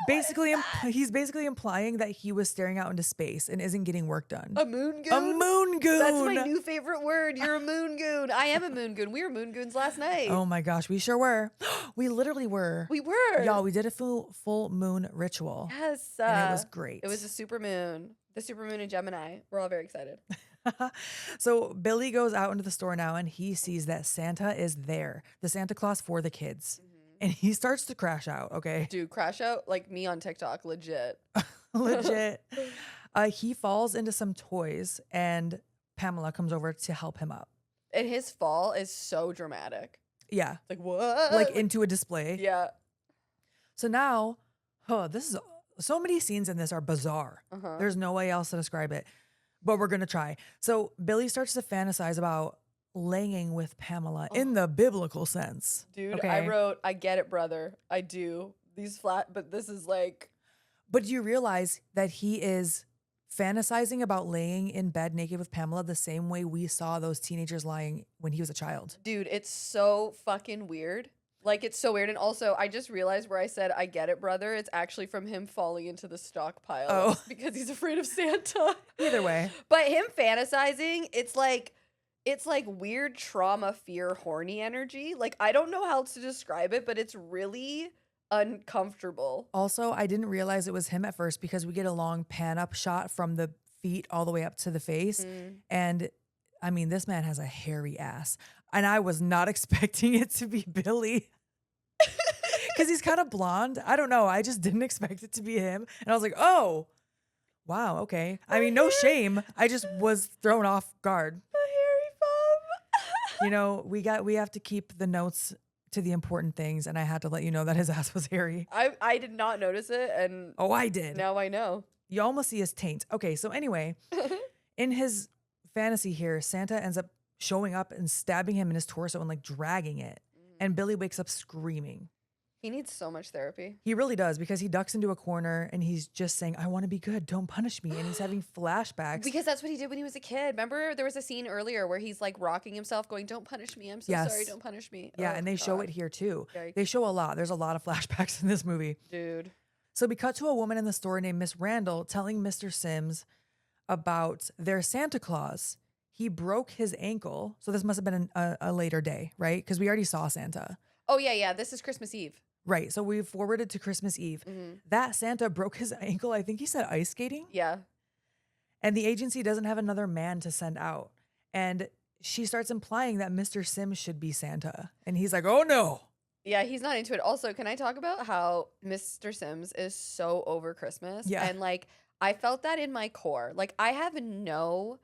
Basically, he's basically implying that he was staring out into space and isn't getting work done. A moon goon? A moon goon. That's my new favorite word. You're a moon goon. I am a moon goon. We were moon goons last night. Oh my gosh, we sure were. We literally were. We were. Y'all, we did a full moon ritual. Yes. And it was great. It was a super moon. The super moon in Gemini. We're all very excited. So Billy goes out into the store now and he sees that Santa is there, the Santa Claus for the kids. And he starts to crash out, okay? Dude, crash out like me on TikTok. Legit. Legit. He falls into some toys and Pamela comes over to help him up. And his fall is so dramatic. Yeah. Like, what? Like into a display. Yeah. So now, this is so many scenes in this are bizarre. Uh-huh. There's no way else to describe it, but we're going to try. So Billy starts to fantasize about laying with Pamela in the biblical sense. Dude, Okay. I wrote, I get it, brother. I do. but this is like, But do you realize that he is fantasizing about laying in bed naked with Pamela the same way we saw those teenagers lying when he was a child? dude, it's so fucking weird. Like, it's so weird. And also, I just realized where I said, I get it, brother. It's actually from him falling into the stockpile Oh. because he's afraid of Santa. Either way. But him fantasizing, it's like weird trauma, fear, horny energy. Like, I don't know how else to describe it, but it's really uncomfortable. Also, I didn't realize it was him at first because we get a long pan up shot from the feet all the way up to the face. And I mean, this man has a hairy ass. And I was not expecting it to be Billy. Because he's kind of blonde. I don't know. I just didn't expect it to be him. And I was like, oh, wow, okay. I mean, no shame. I just was thrown off guard. A hairy bum. You know, we have to keep the notes to the important things. And I had to let you know that his ass was hairy. I did not notice it, and Oh, I did. now I know. You almost see his taint. Okay, so anyway, in his fantasy here, Santa ends up showing up and stabbing him in his torso and like dragging it. And Billy wakes up screaming. He needs so much therapy. He really does, because he ducks into a corner and he's just saying, I want to be good. Don't punish me. And he's having flashbacks. Because that's what he did when he was a kid. Remember, there was a scene earlier where he's like rocking himself, going, "Don't punish me. I'm so Yes. sorry. Don't punish me." Yeah, Oh, and they show God. it here too. Yikes. They show a lot. There's a lot of flashbacks in this movie. Dude. So we cut to a woman in the store named Miss Randall telling Mr. Sims about their Santa Claus. He broke his ankle. So this must have been a later day, right? Because we already saw Santa. Oh, yeah. This is Christmas Eve. Right. So we forwarded to Christmas Eve. That Santa broke his ankle. I think he said ice skating. Yeah. And the agency doesn't have another man to send out. And she starts implying that Mr. Sims should be Santa. And he's like, oh no. Yeah, he's not into it. Also, can I talk about how Mr. Sims is so over Christmas? Yeah. And like, I felt that in my core. Like, I have no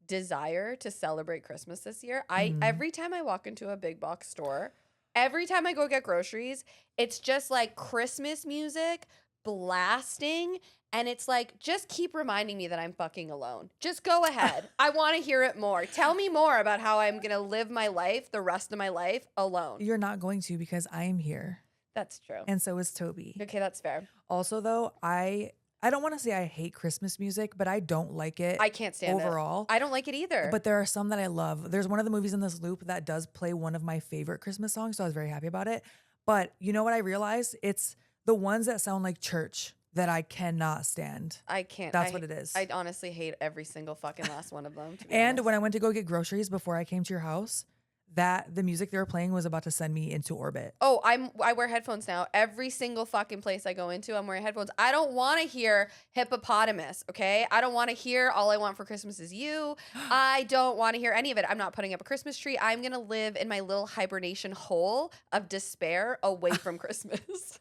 desire to celebrate Christmas this year. Every time I walk into a big box store, every time I go get groceries, it's just like Christmas music blasting. And it's like, just keep reminding me that I'm fucking alone. Just go ahead. I want to hear it more. Tell me more about how I'm going to live my life, the rest of my life, alone. You're not going to, because I am here. That's true. And so is Toby. Okay, that's fair. Also, though, I don't want to say I hate Christmas music, but I don't like it. I can't stand overall. it. I don't like it either. But there are some that I love. There's one of the movies in this loop that does play one of my favorite Christmas songs, so I was very happy about it. But you know what I realized? It's the ones that sound like church that I cannot stand. I can't. That's what it is. I honestly hate every single fucking last one of them. To be And honest. when I went to go get groceries before I came to your house, that the music they were playing was about to send me into orbit. Oh, I wear headphones now. Every single fucking place I go into, I'm wearing headphones. I don't want to hear Hippopotamus, okay? I don't want to hear All I Want for Christmas Is You. I don't want to hear any of it. I'm not putting up a Christmas tree. I'm going to live in my little hibernation hole of despair away from Christmas.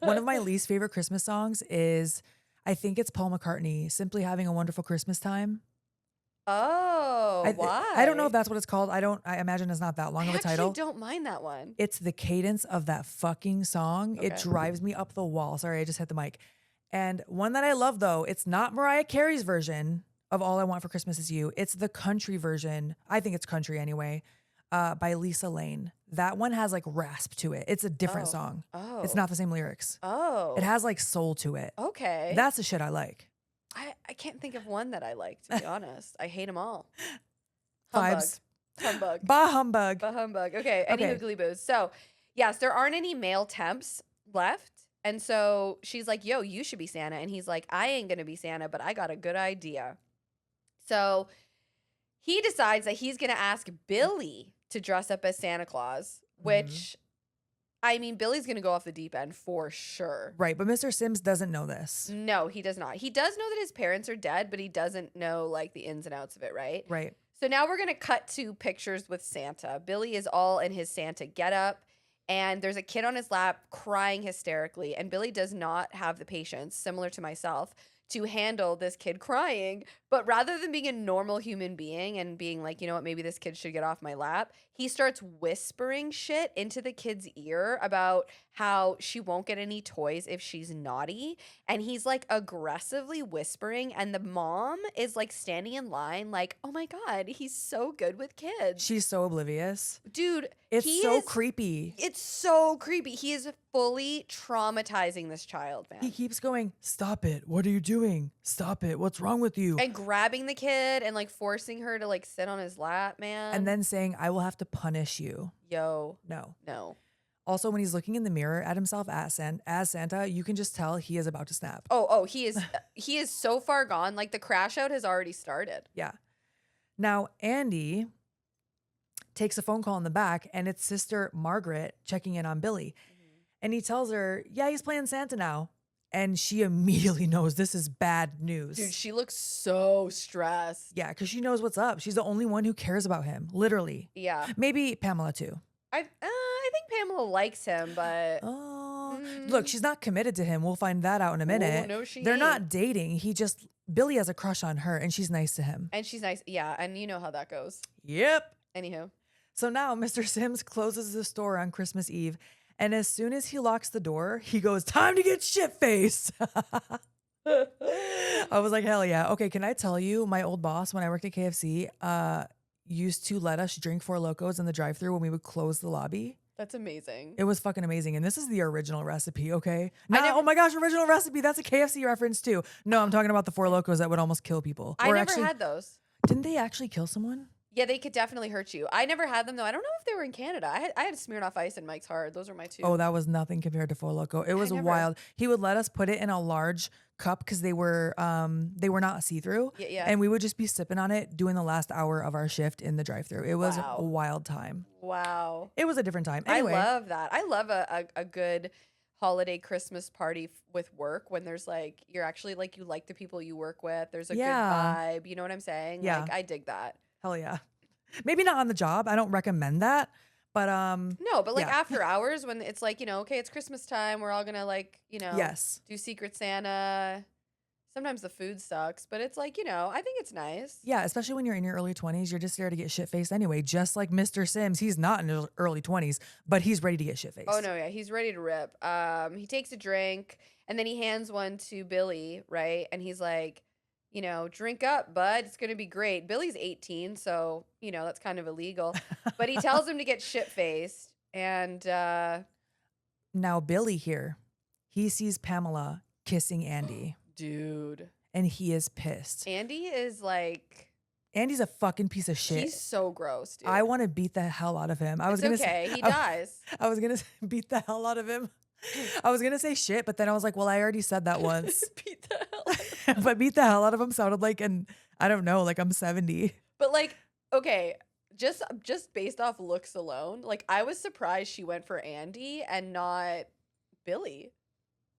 One of my least favorite Christmas songs is, I think it's Paul McCartney, Simply Having a Wonderful Christmas Time. Oh, why? I don't know if that's what it's called. I imagine it's not that long of a title. I actually don't mind that one. It's the cadence of that fucking song. It Okay. drives me up the wall. Sorry, I just hit the mic. And one that I love, though, it's not Mariah Carey's version of All I Want for Christmas Is You. It's the country version. I think it's country anyway, by Lisa Lane. That one has like rasp to it. It's a different song. Oh. It's not the same lyrics. Oh. It has like soul to it. Okay. That's the shit I like. I can't think of one that I like, to be honest. I hate them all. Vibes. Humbug. Bah humbug. Bah humbug. Okay, any Okay. hoogly boos. So, yes, there aren't any male temps left. And so she's like, yo, you should be Santa. And he's like, I ain't going to be Santa, but I got a good idea. So he decides that he's going to ask Billy to dress up as Santa Claus, which, I mean, Billy's going to go off the deep end for sure. Right, but Mr. Sims doesn't know this. No, he does not. He does know that his parents are dead, but he doesn't know like the ins and outs of it, right? Right. So now we're going to cut to pictures with Santa. Billy is all in his Santa getup, and there's a kid on his lap crying hysterically, and Billy does not have the patience, similar to myself, to handle this kid crying. But rather than being a normal human being and being like, you know what, maybe this kid should get off my lap, he starts whispering shit into the kid's ear about how she won't get any toys if she's naughty. And he's like aggressively whispering. And the mom is like standing in line, like, oh my God, he's so good with kids. She's so oblivious. Dude, It's he so is- creepy. It's so creepy. He is fully traumatizing this child, man. He keeps going, stop it. What are you doing? Stop it. What's wrong with you? And grabbing the kid and like forcing her to like sit on his lap, man. And then saying, I will have to punish you. yo, No. no. Also, when he's looking in the mirror at himself as Santa, you can just tell he is about to snap. Oh, he is so far gone. Like the crash out has already started. Yeah. Now, Andy takes a phone call in the back, and it's Sister Margaret checking in on Billy. And he tells her, yeah, he's playing Santa now. And she immediately knows this is bad news. Dude, she looks so stressed. Yeah, because she knows what's up. She's the only one who cares about him, literally. Yeah. Maybe Pamela too. I think Pamela likes him, but Oh, look, she's not committed to him. We'll find that out in a minute. no, she They're ain't. not dating. Billy has a crush on her, and she's nice to him. and she's nice. Yeah, and you know how that goes. Yep. Anywho. So now Mr. Sims closes the store on Christmas Eve, and as soon as he locks the door, he goes, time to get shit-faced. I was like, hell yeah. Okay, can I tell you, my old boss, when I worked at KFC, used to let us drink Four Locos in the drive-thru when we would close the lobby. That's amazing. It was fucking amazing. And this is the original recipe, okay? I never- Oh my gosh, original recipe. That's a KFC reference too. No, I'm talking about the Four Locos that would almost kill people. I Or never actually, had those. didn't they actually kill someone? Yeah, they could definitely hurt you. I never had them though. I don't know if they were in Canada. I had Smirnoff Ice and Mike's Hard. Those were my two. Oh, that was nothing compared to Four Loco. It was never- wild. He would let us put it in a large cup because they were not see-through. Yeah. And we would just be sipping on it doing the last hour of our shift in the drive-thru. It was Wow. a wild time. Wow. It was a different time. Anyway, I love that. I love a good holiday Christmas party with work when there's like you're actually like you like the people you work with. There's a Yeah. good vibe. You know what I'm saying? Yeah. Like I dig that. hell yeah. Maybe not on the job. I don't recommend that. But No, but like Yeah. after hours when it's like, okay, it's Christmas time. We're all gonna like, yes. do Secret Santa. Sometimes the food sucks, but it's like, I think it's nice. Yeah, especially when you're in your early 20s, you're just there to get shit-faced anyway. Just like Mr. Sims, he's not in his early 20s, but he's ready to get shit-faced. Oh no, yeah, he's ready to rip. He takes a drink and then he hands one to Billy, right? And he's like, drink up, bud. It's gonna be great. Billy's 18, so that's kind of illegal. But he tells him to get shit faced, and Now Billy here, he sees Pamela kissing Andy, dude, and he is pissed. Andy is like, Andy's a fucking piece of shit. he's so gross, dude. I want to beat the hell out of him. I was It's gonna okay. say, He dies. I was gonna beat the hell out of him. I was gonna say shit, but then I was like, well, I already said that once. Beat the hell out of him. But beat the hell out of him sounded like, I don't know, like I'm 70. But like, okay, just based off looks alone, like I was surprised she went for Andy and not Billy.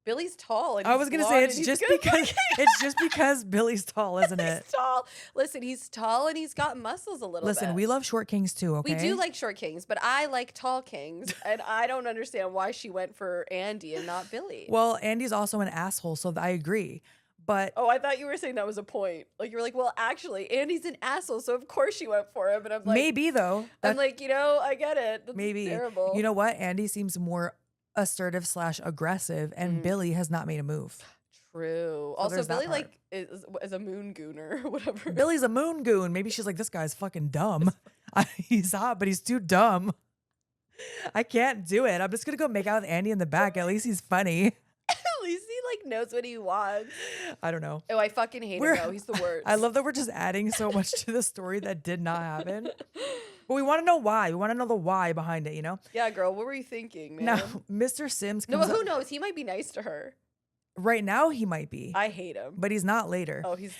Billy's tall. And I he's was gonna blonde say and it's he's just good because looking. it's just because Billy's tall, isn't it? He's tall. Listen, he's tall and he's got muscles a little Listen, bit. we love short kings too, okay? We do like short kings, but I like tall kings, and I don't understand why she went for Andy and not Billy. Well, Andy's also an asshole, so I agree. But Oh, I thought you were saying that was a point. Like you were like, well, actually, Andy's an asshole, so of course she went for him. And I'm like, maybe though. I'm that- like, I get it. That's maybe. terrible. You know what? Andy seems more assertive / aggressive, and Billy has not made a move. True. Also, there's that Billy part. like is a moon gooner or whatever. Billy's a moon goon. Maybe she's like, this guy's fucking dumb. He's hot, but he's too dumb. I can't do it. I'm just gonna go make out with Andy in the back. At least he's funny. At least he like knows what he wants. I don't know. Oh, I fucking hate We're- him though. He's the worst. I love that we're just adding so much to the story that did not happen. But we want to know why. We want to know the why behind it, Yeah, girl. What were you thinking, man? Now, Mr. Sims No, comes but who up- knows? He might be nice to her. right now he might be, I hate him. but he's not later. Oh, he's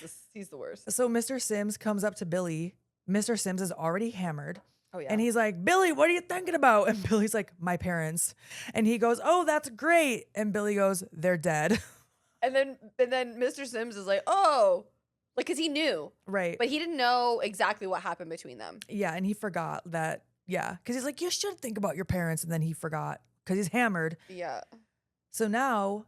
the worst. So Mr. Sims comes up to Billy. Mr. Sims is already hammered. Oh yeah. And he's like, Billy, what are you thinking about? And Billy's like, my parents. And he goes, oh, that's great. And Billy goes, they're dead. and then Mr. Sims is like, oh, like because he knew, Right. but he didn't know exactly what happened between them. Yeah. And he forgot that. Yeah. Because he's like, you should think about your parents. And then he forgot because he's hammered. Yeah. So now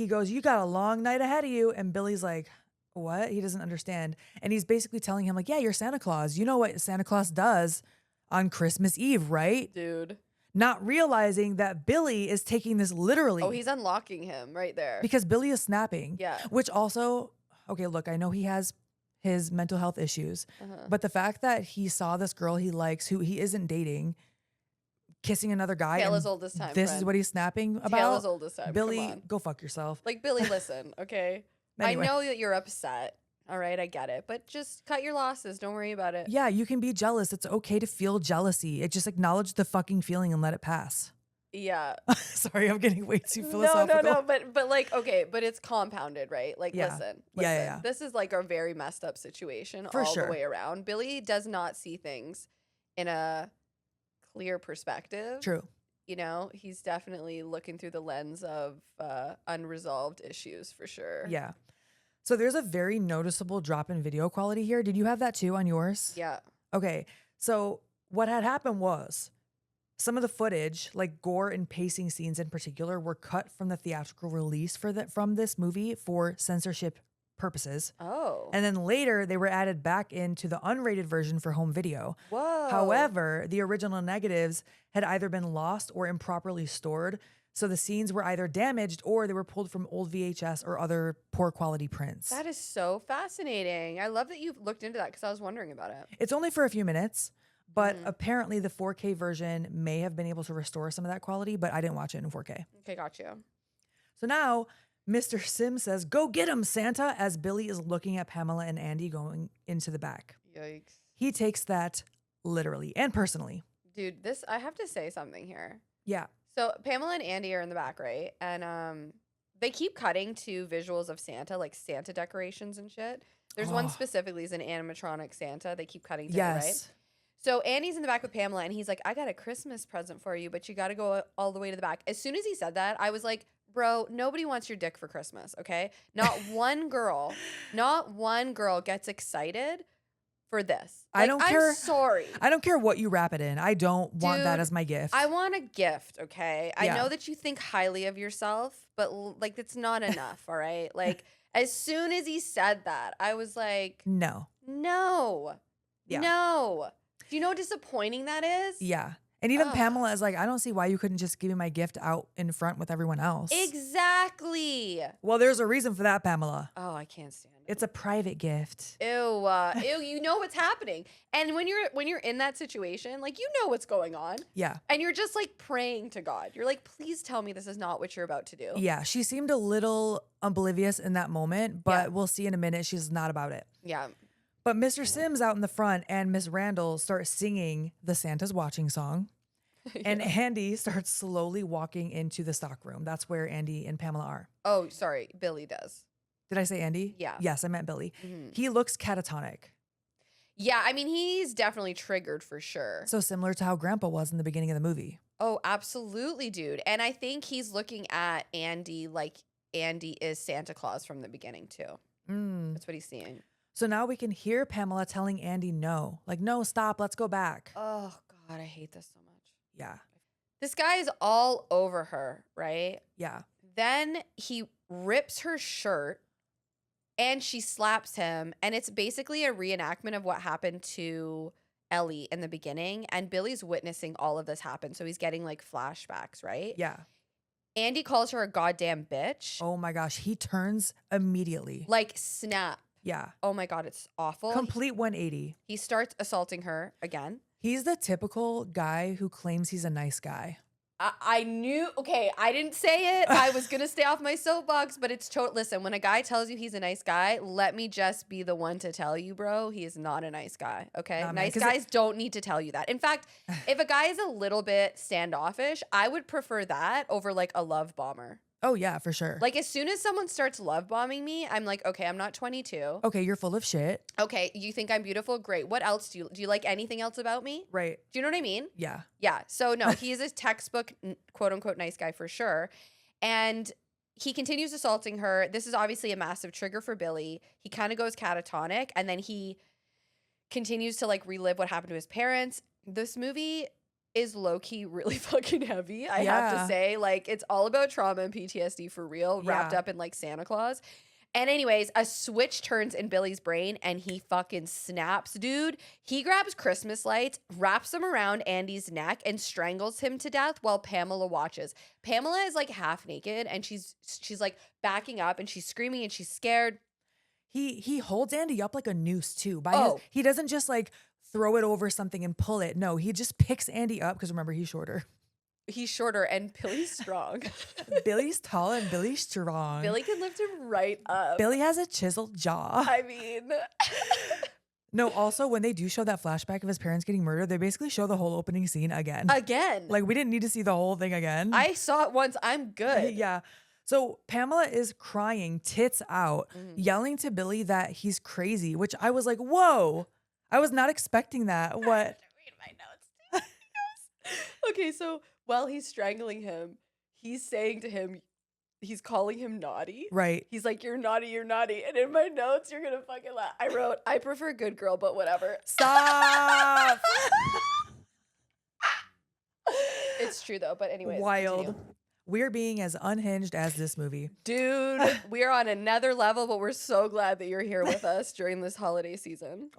he goes, "You got a long night ahead of you." And Billy's like, "What?" He doesn't understand. And he's basically telling him, like, "Yeah, you're Santa Claus. You know what Santa Claus does on Christmas Eve, right?" Dude. Not realizing that Billy is taking this literally. Oh, he's unlocking him right there. Because Billy is snapping. Yeah. Which also, okay, look, I know he has his mental health issues, but the fact that he saw this girl he likes, who he isn't dating, kissing another guy, Tale and as old as time, this is friend. what he's snapping about. Tale as old as time. Come Billy, on. go fuck yourself. Like, Billy, listen, okay? Anyway. I know that you're upset. All right, I get it. But just cut your losses. Don't worry about it. Yeah, you can be jealous. It's okay to feel jealousy. It just acknowledge the fucking feeling and let it pass. Yeah. Sorry, I'm getting way too philosophical. No. But like, okay, but it's compounded, right? Like, Yeah. listen. Yeah. This is like a very messed up situation For all sure. the way around. Billy does not see things in a clear perspective. True. You know, he's definitely looking through the lens of unresolved issues for sure. Yeah. So there's a very noticeable drop in video quality here. Did you have that too on yours? Yeah. Okay. So what had happened was some of the footage, like gore and pacing scenes in particular, were cut from the theatrical release from this movie for censorship purposes. Oh. And then later they were added back into the unrated version for home video. Whoa. However, the original negatives had either been lost or improperly stored. So the scenes were either damaged or they were pulled from old VHS or other poor quality prints. That is so fascinating. I love that you've looked into that because I was wondering about it. It's only for a few minutes, but apparently the 4K version may have been able to restore some of that quality, but I didn't watch it in 4K. Okay, got you. So now Mr. Sims says, "Go get him, Santa," as Billy is looking at Pamela and Andy going into the back. Yikes. He takes that literally and personally. Dude, I have to say something here. Yeah. So Pamela and Andy are in the back, right? And they keep cutting to visuals of Santa, like Santa decorations and shit. There's one Oh. specifically is an animatronic Santa. They keep cutting to it, Yes. right? So Andy's in the back with Pamela, and he's like, "I got a Christmas present for you, but you got to go all the way to the back." As soon as he said that, I was like, bro, nobody wants your dick for Christmas, okay? Not one girl gets excited for this. I don't care. I'm sorry. I don't care what you wrap it in. I don't want that Dude, as my gift. I want a gift, okay? I Yeah. know that you think highly of yourself, but like it's not enough, all right? Like as soon as he said that, I was like, No. no. Yeah. No. Do you know how disappointing that is? Yeah. And even Ugh. Pamela is like, "I don't see why you couldn't just give me my gift out in front with everyone else." Exactly. Well, there's a reason for that, Pamela. Oh, I can't stand it. It's a private gift. Ew, ew, you know what's happening. And when you're in that situation, like you know what's going on. Yeah. And you're just like praying to God. You're like, "Please tell me this is not what you're about to do." Yeah. She seemed a little oblivious in that moment, but Yeah. we'll see in a minute she's not about it. Yeah. But Mr. Sims out in the front and Miss Randall start singing the Santa's Watching song. And Andy starts slowly walking into the stock room. That's where Andy and Pamela are. Oh, sorry. Billy does. Did I say Andy? Yeah. Yes, I meant Billy. Mhm. He looks catatonic. Yeah, I mean, he's definitely triggered for sure. So similar to how Grandpa was in the beginning of the movie. Oh, absolutely, dude. And I think he's looking at Andy like Andy is Santa Claus from the beginning, too. Mm. That's what he's seeing. So now we can hear Pamela telling Andy no. Like, "No, stop. Let's go back." Oh, God, I hate this so much. Yeah. This guy is all over her, right? Yeah. Then he rips her shirt and she slaps him. And it's basically a reenactment of what happened to Ellie in the beginning. And Billy's witnessing all of this happen. So he's getting like flashbacks, right? Yeah. Andy calls her a goddamn bitch. Oh my gosh. He turns immediately. Like, snap. Yeah. Oh my God, it's awful. Complete 180. He starts assaulting her again. He's the typical guy who claims he's a nice guy. I knew, okay, I didn't say it. I was going to stay off my soapbox, but it's listen, when a guy tells you he's a nice guy, let me just be the one to tell you, bro, he is not a nice guy, okay? Nah, man, Nice 'cause guys don't need to tell you that. In fact, if a guy is a little bit standoffish, I would prefer that over like a love bomber. Oh, yeah, for sure. Like as soon as someone starts love bombing me, I'm like, okay, I'm not 22. Okay, you're full of shit. Okay, you think I'm beautiful? Great. What else do you like anything else about me? Right. Do you know what I mean? Yeah. Yeah. So no, he is a textbook quote unquote nice guy for sure. And he continues assaulting her. This is obviously a massive trigger for Billy. He kind of goes catatonic and then he continues to like relive what happened to his parents. This movie is low-key really fucking heavy, I have to Yeah. say. Like, it's all about trauma and PTSD for real, wrapped Yeah. up in like Santa Claus. And anyways, a switch turns in Billy's brain and he fucking snaps, dude. He grabs Christmas lights, wraps them around Andy's neck, and strangles him to death while Pamela watches. Pamela is like half naked and she's like backing up and she's screaming and she's scared. He holds Andy up like a noose too. Oh. He doesn't just like throw it over something and pull it. No, he just picks Andy up because remember he's shorter. He's shorter and Billy's strong. Billy's tall and Billy's strong. Billy can lift him right up. Billy has a chiseled jaw. I mean, No, also when they do show that flashback of his parents getting murdered, they basically show the whole opening scene again. again, Like we didn't need to see the whole thing again. I saw it once. I'm good. Yeah. So Pamela is crying tits out, Mhm. yelling to Billy that he's crazy, which I was like, whoa. I was not expecting that. What? Read my notes. Okay, so while he's strangling him, he's saying to him, he's calling him naughty. Right. He's like, "You're naughty, you're naughty." And in my notes, you're gonna fucking laugh. I wrote, "I prefer good girl, but whatever." Stop. It's true though. But anyways, Wild. continue. We're being as unhinged as this movie. Dude, we are on another level, but we're so glad that you're here with us during this holiday season.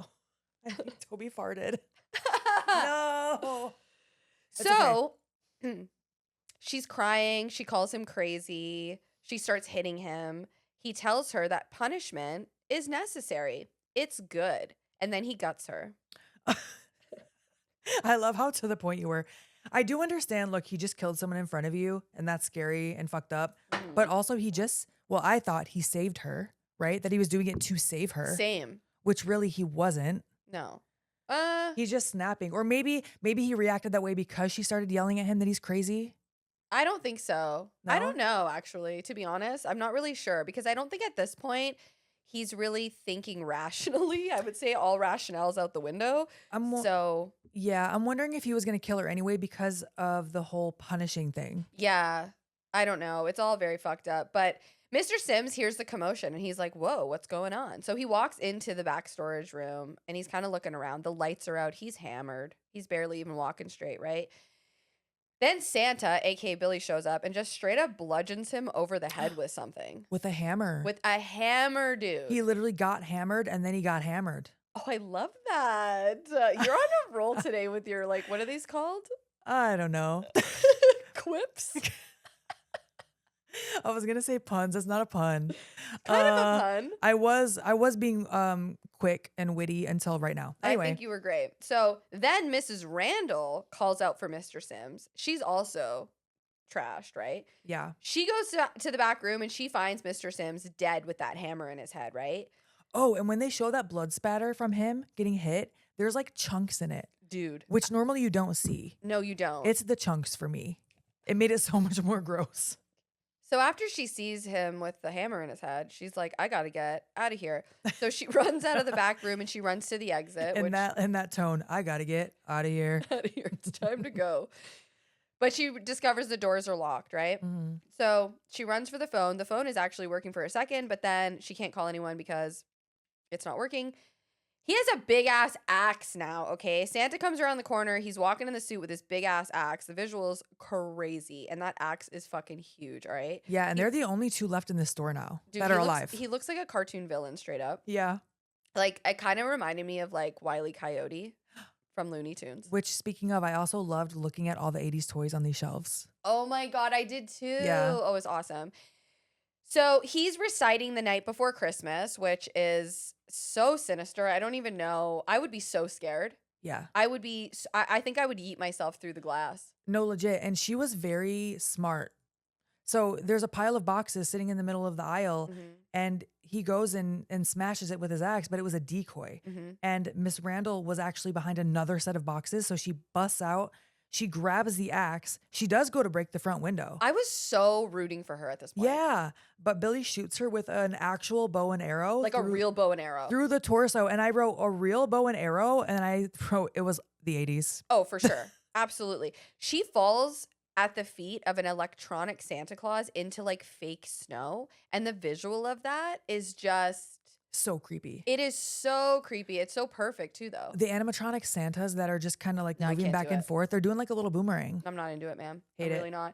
I think Toby farted. No. It's So she's crying. She calls him crazy. She starts hitting him. He tells her that punishment is necessary. It's good. And then he guts her. I love how to the point you were. I do understand, look, he just killed someone in front of you and that's scary and fucked up. But also I thought he saved her, right? That he was doing it to save her, Same. which really he wasn't. No. He's just snapping. Or maybe he reacted that way because she started yelling at him that he's crazy. I don't think so. I No? don't know, actually, to be honest. I'm not really sure because I don't think at this point he's really thinking rationally. I would say all rationale's out the window. So, I'm wondering if he was going to kill her anyway because of the whole punishing thing. yeah, I don't know. It's all very fucked up. But Mr. Sims hears the commotion and he's like, "Whoa, what's going on?" So he walks into the back storage room and he's kind of looking around. The lights are out. He's hammered. He's barely even walking straight, right? Then Santa, aka Billy, shows up and just straight up bludgeons him over the head with something. With a hammer. With a hammer, dude. He literally got hammered and then he got hammered. Oh, I love that. You're on a roll today with your, like, what are these called? I don't know. Quips? I was going to say puns. That's not a pun. Kind of a pun. I was being quick and witty until right now. Anyway. I think you were great. So then Mrs. Randall calls out for Mr. Sims. She's also trashed, right? Yeah. She goes to the back room and she finds Mr. Sims dead with that hammer in his head, right? Oh, and when they show that blood spatter from him getting hit, there's like chunks in it, Dude. which normally you don't see. No, you don't. It's the chunks for me. It made it so much more gross. So after she sees him with the hammer in his head, she's like, "I gotta get out of here." So she runs out of the back room and she runs to the exit. In that tone, I gotta get out of here. Out of here. It's time to go. But she discovers the doors are locked, right? Mhm. So she runs for the phone. The phone is actually working for a second, but then she can't call anyone because it's not working. He has a big ass axe now, okay? Santa comes around the corner. He's walking in the suit with this big ass axe. The visual's crazy. And that axe is fucking huge, all right? Yeah, and they're the only two left in this store now Dude, that he are looks- alive. He looks like a cartoon villain straight up. Yeah. Like, it kind of reminded me of like Wile E. Coyote from Looney Tunes. Which, speaking of, I also loved looking at all the 80s toys on these shelves. Oh my God, I did too. Yeah. Oh, it was awesome. So he's reciting The Night Before Christmas, which is so sinister. I don't even know. I would be so scared. Yeah. I would be, I think I would yeet myself through the glass. No, legit. And she was very smart. So there's a pile of boxes sitting in the middle of the aisle, Mhm. and he goes and smashes it with his axe, but it was a decoy. Mhm. And Miss Randall was actually behind another set of boxes. So she busts out, she grabs the axe. She does go to break the front window. I was so rooting for her at this point. Yeah. But Billy shoots her with an actual bow and arrow. Like a real bow and arrow. Through the torso. And I wrote a real bow and arrow. And I wrote it was the 80s. Oh, for sure. Absolutely. She falls at the feet of an electronic Santa Claus into like fake snow. And the visual of that is just So creepy. It is so creepy. It's so perfect too, though. The animatronic Santas that are just kind of like No, I moving can't back do and it. forth. They're doing like a little boomerang. I'm not into it, man. Hate I'm it. really not.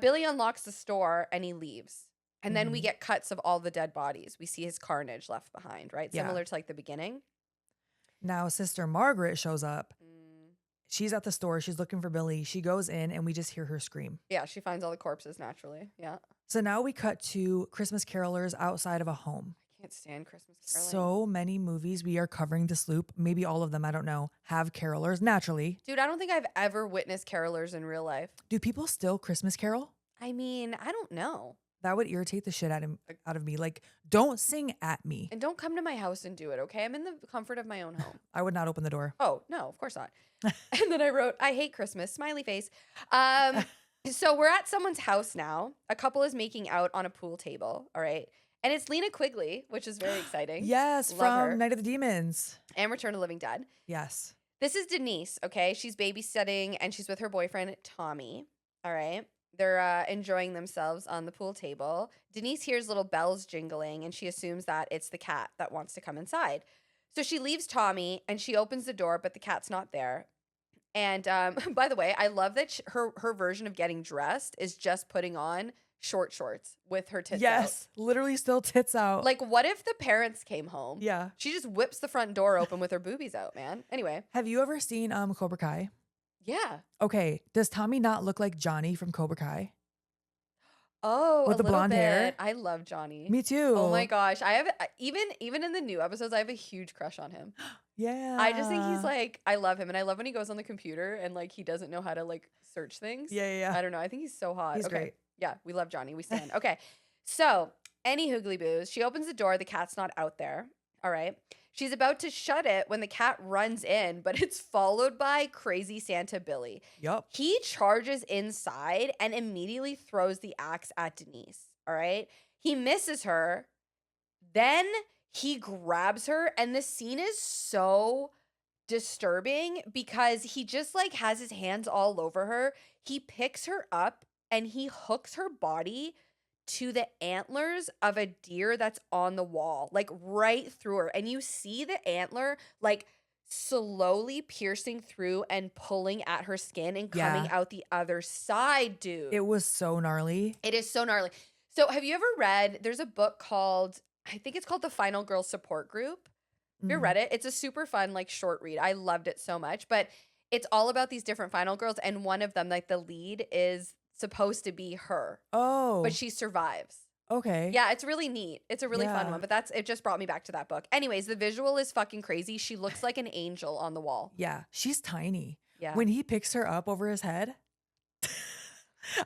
Billy unlocks the store and he leaves. And then we Mhm. get cuts of all the dead bodies. We see his carnage left behind, right? Yeah. Similar to like the beginning. Now Sister Margaret shows up. Mm. She's at the store. She's looking for Billy. She goes in and we just hear her scream. Yeah, she finds all the corpses naturally. Yeah. So now we cut to Christmas carolers outside of a home. I can't stand Christmas caroling. So many movies we are covering this loop, maybe all of them, I don't know, have carolers naturally. Dude, I don't think I've ever witnessed carolers in real life. Do people still Christmas carol? I mean, I don't know. That would irritate the shit out of me. Like, don't sing at me. And don't come to my house and do it, okay? I'm in the comfort of my own home. I would not open the door. Oh, no, of course not. And then I wrote, I hate Christmas, smiley face. So we're at someone's house now. A couple is making out on a pool table, all right? And it's Lena Quigley, which is very exciting. Yes, Love her. from Night of the Demons. And Return of the Living Dead. Yes. This is Denise, okay? She's babysitting and she's with her boyfriend, Tommy, all right? They're enjoying themselves on the pool table. Denise hears little bells jingling and she assumes that it's the cat that wants to come inside. So she leaves Tommy and she opens the door, but the cat's not there. And by the way, I love that her version of getting dressed is just putting on short shorts with her tits out. Yes, literally still tits out. Like, what if the parents came home? yeah. She just whips the front door open with her boobies out, man. Anyway, Have you ever seen Cobra Kai? yeah. Okay, does Tommy not look like Johnny from Cobra Kai? Oh, With a the little blonde hair? bit. I love Johnny. Me too. Oh my gosh, I have even in the new episodes, I have a huge crush on him. Yeah. I just think he's like, I love him, and I love when he goes on the computer and like he doesn't know how to like search things. Yeah. I don't know. I think he's so hot. He's Okay. great. Yeah, we love Johnny. We stand. Okay, so any hoogly boos, she opens the door. The cat's not out there. All right. She's about to shut it when the cat runs in, but it's followed by crazy Santa Billy. Yup. He charges inside and immediately throws the axe at Denise. All right. He misses her. Then he grabs her. And the scene is so disturbing because he just like has his hands all over her. He picks her up and he hooks her body to the antlers of a deer that's on the wall, like right through her. And you see the antler like slowly piercing through and pulling at her skin and coming Yeah. out the other side, dude. It was so gnarly. It is so gnarly. So have you ever read, there's a book called, I think it's called The Final Girl Support Group. Have you ever Mhm. read it? It's a super fun, like short read. I loved it so much, but it's all about these different final girls. And one of them, like the lead is supposed to be her, Oh. but she survives. okay. Yeah, it's really neat. It's a really fun Yeah. one, but it just brought me back to that book. Anyways, the visual is fucking crazy. She looks like an angel on the wall. Yeah. She's tiny. Yeah. When he picks her up over his head,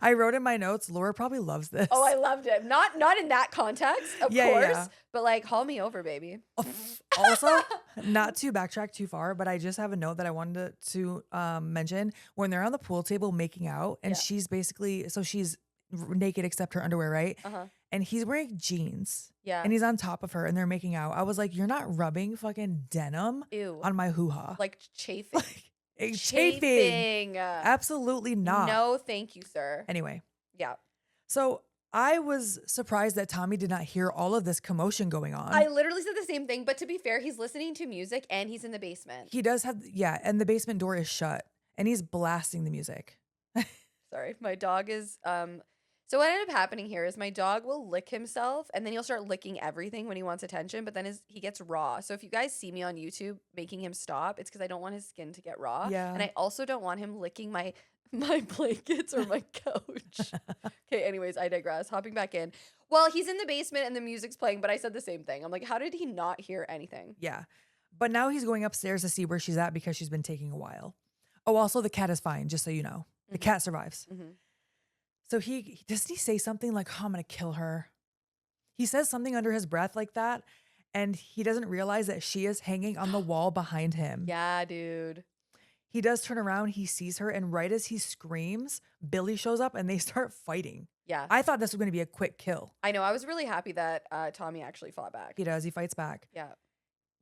I wrote in my notes, Laura probably loves this. Oh, I loved it. Not in that context, of Yeah, course, yeah. but like haul me over, baby. Also, not to backtrack too far, but I just have a note that I wanted to mention when they're on the pool table making out, and Yeah. she's basically she's naked except her underwear, right? Uh-huh. And he's wearing jeans, Yeah. and he's on top of her, and they're making out. I was like, you're not rubbing fucking denim Ew. on my hoo ha, Like chafing. chafing. Absolutely not. No, thank you, sir. Anyway, Yeah. so I was surprised that Tommy did not hear all of this commotion going on. I literally said the same thing, but to be fair, he's listening to music and he's in the basement. He does have, yeah, and the basement door is shut, and he's blasting the music. Sorry. My dog is so what ended up happening here is my dog will lick himself and then he'll start licking everything when he wants attention, but then he gets raw. So if you guys see me on YouTube making him stop, it's because I don't want his skin to get raw. Yeah. And I also don't want him licking my blankets or my couch. Okay, anyways, I digress. Hopping back in. Well, he's in the basement and the music's playing, but I said the same thing. I'm like, how did he not hear anything? Yeah. But now he's going upstairs to see where she's at because she's been taking a while. Oh, also the cat is fine, just so you know. The Mhm. cat survives. Mm-hmm. So doesn't he say something like, oh, I'm gonna kill her? He says something under his breath like that, and he doesn't realize that she is hanging on the wall behind him. Yeah, dude. He does turn around, he sees her, and right as he screams, Billy shows up and they start fighting. Yeah. I thought this was gonna be a quick kill. I know. I was really happy that Tommy actually fought back. He does, he fights back. Yeah.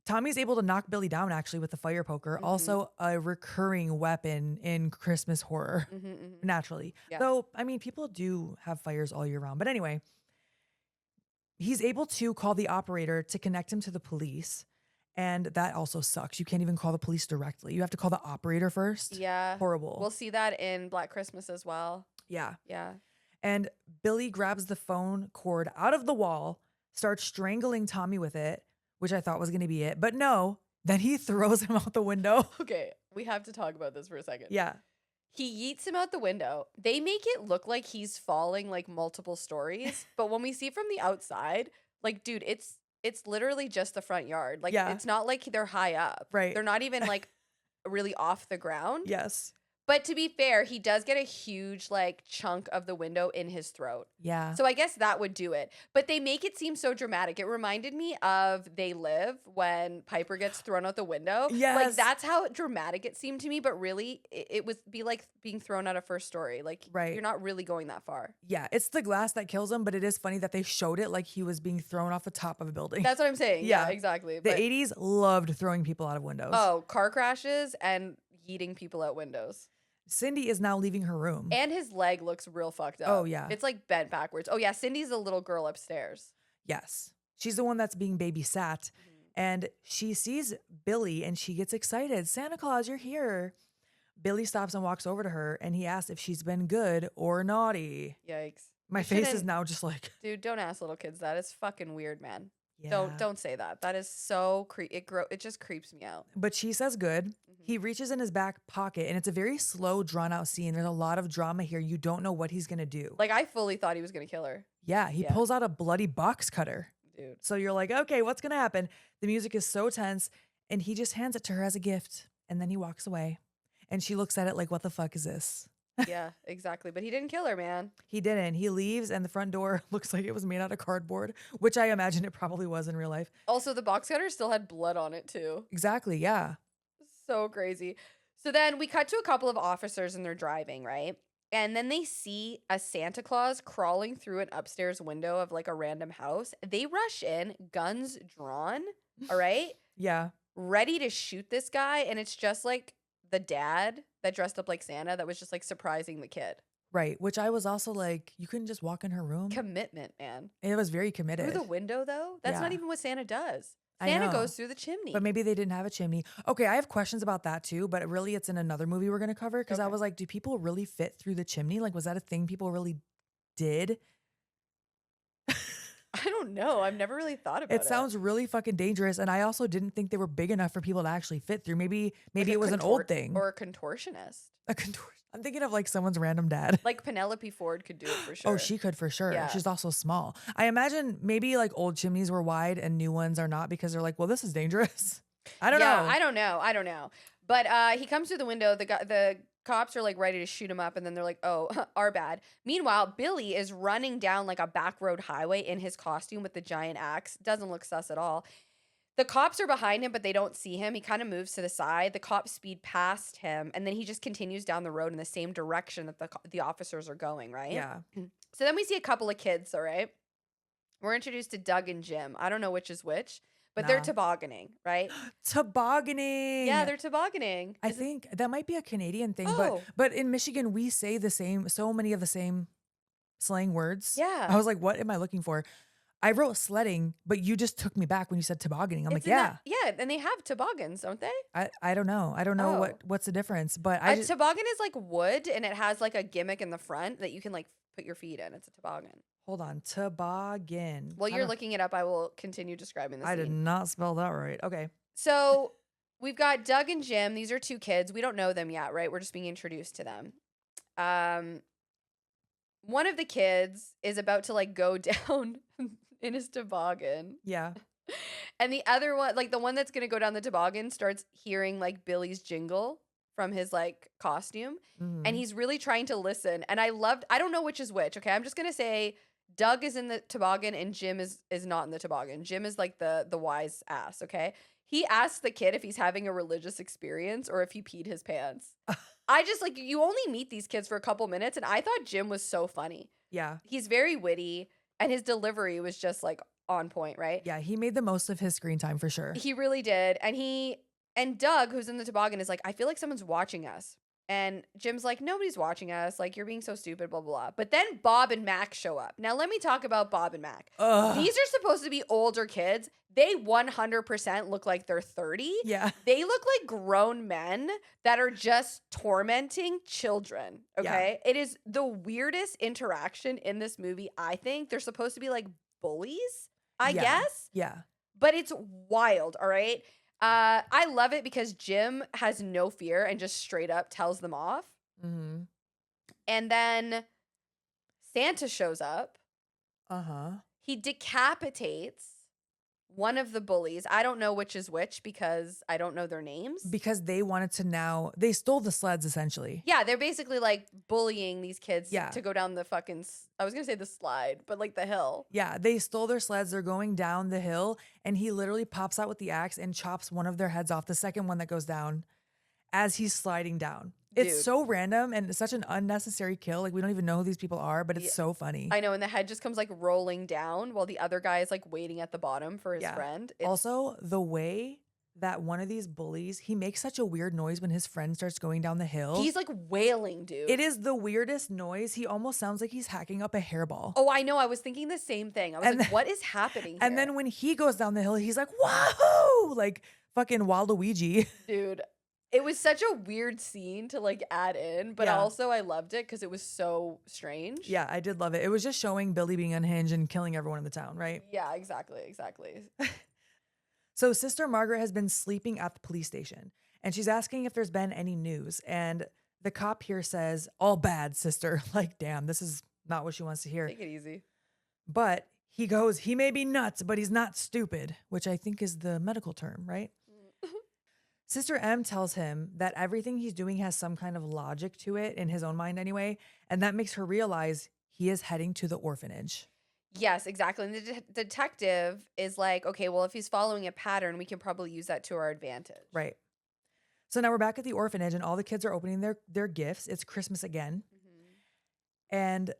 Tommy's able to knock Billy down actually with the fire poker, Mhm. also a recurring weapon in Christmas horror, Mm-hmm, naturally. Yeah. Though, I mean, people do have fires all year round. But anyway, he's able to call the operator to connect him to the police. And that also sucks. You can't even call the police directly. You have to call the operator first. Yeah. Horrible. We'll see that in Black Christmas as well. Yeah. Yeah. And Billy grabs the phone cord out of the wall, starts strangling Tommy with it, which I thought was going to be it. But no, then he throws him out the window. Okay, we have to talk about this for a second. Yeah. He yeets him out the window. They make it look like he's falling like multiple stories, but when we see from the outside, like, dude, it's literally just the front yard. Like, Yeah. it's not like they're high up. Right. They're not even like really off the ground. Yes. But to be fair, he does get a huge like chunk of the window in his throat. Yeah. So I guess that would do it. But they make it seem so dramatic. It reminded me of They Live when Piper gets thrown out the window. Like, Yes. that's how dramatic it seemed to me. But really, it was be like being thrown out of First Story. Like, Right. you're not really going that far. Yeah. It's the glass that kills him, but it is funny that they showed it like he was being thrown off the top of a building. That's what I'm saying. Yeah, Yeah. exactly. The But, 80s loved throwing people out of windows. oh, car crashes and yeeting people out windows. Cindy is now leaving her room. And his leg looks real fucked up. Oh, yeah. It's like bent backwards. Oh, yeah. Cindy's the little girl upstairs. Yes. She's the one that's being babysat. And she sees Billy and she gets excited. Santa Claus, you're here. Billy stops and walks over to her and he asks if she's been good or naughty. Yikes. My You face is shouldn't- now just like, Dude, don't ask little kids that. It's fucking weird, man. yeah. Don't say that. That is so it just creeps me out. But she says good. He reaches in his back pocket and it's a very slow, drawn out scene. There's a lot of drama here. You don't know what he's going to do. Like, I fully thought he was gonna kill her, Yeah. He Yeah. pulls out a bloody box cutter. dude. So you're like, okay, what's going to happen? The music is so tense. And he just hands it to her as a gift. And then he walks away. And she looks at it like, what the fuck is this? Yeah, exactly. But he didn't kill her, man. He didn't. He leaves, and the front door looks like it was made out of cardboard, which I imagine it probably was in real life. Also, the box cutter still had blood on it too. Exactly. Yeah. So crazy. So then we cut to a couple of officers and they're driving, right? And then they see a Santa Claus crawling through an upstairs window of like a random house. They rush in, guns drawn, all right? Yeah. Ready to shoot this guy. And it's just like the dad that dressed up like Santa that was just like surprising the kid. Right. Which I was also like, you couldn't just walk in her room. Commitment, man. It was very committed. Through the window, though? That's not Yeah. even what Santa does. I Santa know. goes through the chimney. But maybe they didn't have a chimney. Okay, I have questions about that too, but really it's in another movie we're going to cover because I Okay. was like, do people really fit through the chimney? Like, was that a thing people really did? I don't know. I've never really thought about it. It sounds really fucking dangerous. And I also didn't think they were big enough for people to actually fit through. Maybe Like a it was an old contort- thing. Or a contortionist. A contortion. I'm thinking of like someone's random dad. Like Penelope Ford could do it for sure. Oh, she could for sure. Yeah. She's also small. I imagine maybe like old chimneys were wide and new ones are not because they're like, well, this is dangerous. I don't know. I don't know. But he comes through the window. The cops are like ready to shoot him up, and then they're like, "Oh, our bad." Meanwhile, Billy is running down like a back road highway in his costume with the giant axe. Doesn't look sus at all. The cops are behind him, but they don't see him. He kind of moves to the side. The cops speed past him, and then he just continues down the road in the same direction that the officers are going. Right? Yeah. So then we see a couple of kids. All right. We're introduced to Doug and Jim. I don't know which is which, but they're No. tobogganing, right? Tobogganing. Yeah, they're tobogganing. I think that might be a Canadian thing, Oh. but in Michigan we say so many of the same slang words. Yeah. I was like, what am I looking for? I wrote sledding, but you just took me back when you said tobogganing. I'm It's like, in yeah. that- yeah, and they have toboggans, don't they? I don't know. I don't know Oh. what's the difference, but A I just toboggan is like wood, and it has like a gimmick in the front that you can like put your feet in. It's a toboggan. hold on. Toboggan. While I you're don't- looking it up, I will continue describing the I did scene. not spell that right. Okay. So we've got Doug and Jim. These are two kids. We don't know them yet, right? We're just being introduced to them. One of the kids is about to like go down in his toboggan. Yeah. And the other one, like the one that's gonna go down the toboggan, starts hearing like Billy's jingle from his like costume. Mhm. And he's really trying to listen. And I don't know which is which. Okay. I'm just gonna say Doug is in the toboggan and Jim is not in the toboggan. Jim is like the wise ass, okay? He asks the kid if he's having a religious experience or if he peed his pants. I just like, you only meet these kids for a couple minutes, and I thought Jim was so funny. Yeah. He's very witty, and his delivery was just like on point, right? Yeah. He made the most of his screen time for sure. He really did. And Doug, who's in the toboggan, is like, I feel like someone's watching us. And Jim's like, nobody's watching us. Like, you're being so stupid, blah, blah, blah. But then Bob and Mac show up. Now, let me talk about Bob and Mac. Ugh. These are supposed to be older kids. They 100% look like they're 30. Yeah. They look like grown men that are just tormenting children. Okay. It is the weirdest interaction in this movie, I think. They're supposed to be like bullies, I Yeah. guess. Yeah. But it's wild. All right. I love it because Jim has no fear and just straight up tells them off. Mm-hmm. And then Santa shows up. Uh-huh. He decapitates one of the bullies. I don't know which is which because I don't know their names. Because they wanted to they stole the sleds essentially. Yeah, they're basically like bullying these kids Yeah. to go down the fucking, I was going to say the slide, but like the hill. Yeah, they stole their sleds. They're going down the hill, and he literally pops out with the axe and chops one of their heads off, the second one that goes down, as he's sliding down. It's Dude. so random and it's such an unnecessary kill. Like, we don't even know who these people are, but it's Yeah. so funny. I know, and the head just comes like rolling down while the other guy is like waiting at the bottom for his Yeah. friend. It's, Also, the way that one of these bullies, he makes such a weird noise when his friend starts going down the hill. he's like wailing, dude. It is the weirdest noise. He almost sounds like he's hacking up a hairball. Oh, I know. I was thinking the same thing. I was And like, then- what is happening here? And then when he goes down the hill, he's like, wahoo! Like fucking Waluigi. Dude, it was such a weird scene to like add in, but Yeah. also I loved it because it was so strange. Yeah, I did love it. It was just showing Billy being unhinged and killing everyone in the town, right? Yeah, exactly. So Sister Margaret has been sleeping at the police station, and she's asking if there's been any news. And the cop here says, all bad, sister. Like, damn, this is not what she wants to hear. Take it easy. But he goes, he may be nuts, but he's not stupid, which I think is the medical term, right? Sister M tells him that everything he's doing has some kind of logic to it, in his own mind anyway, and that makes her realize he is heading to the orphanage. Yes, exactly. And the detective is like, okay, well, if he's following a pattern, we can probably use that to our advantage. Right. So now we're back at the orphanage, and all the kids are opening their gifts. It's Christmas again. And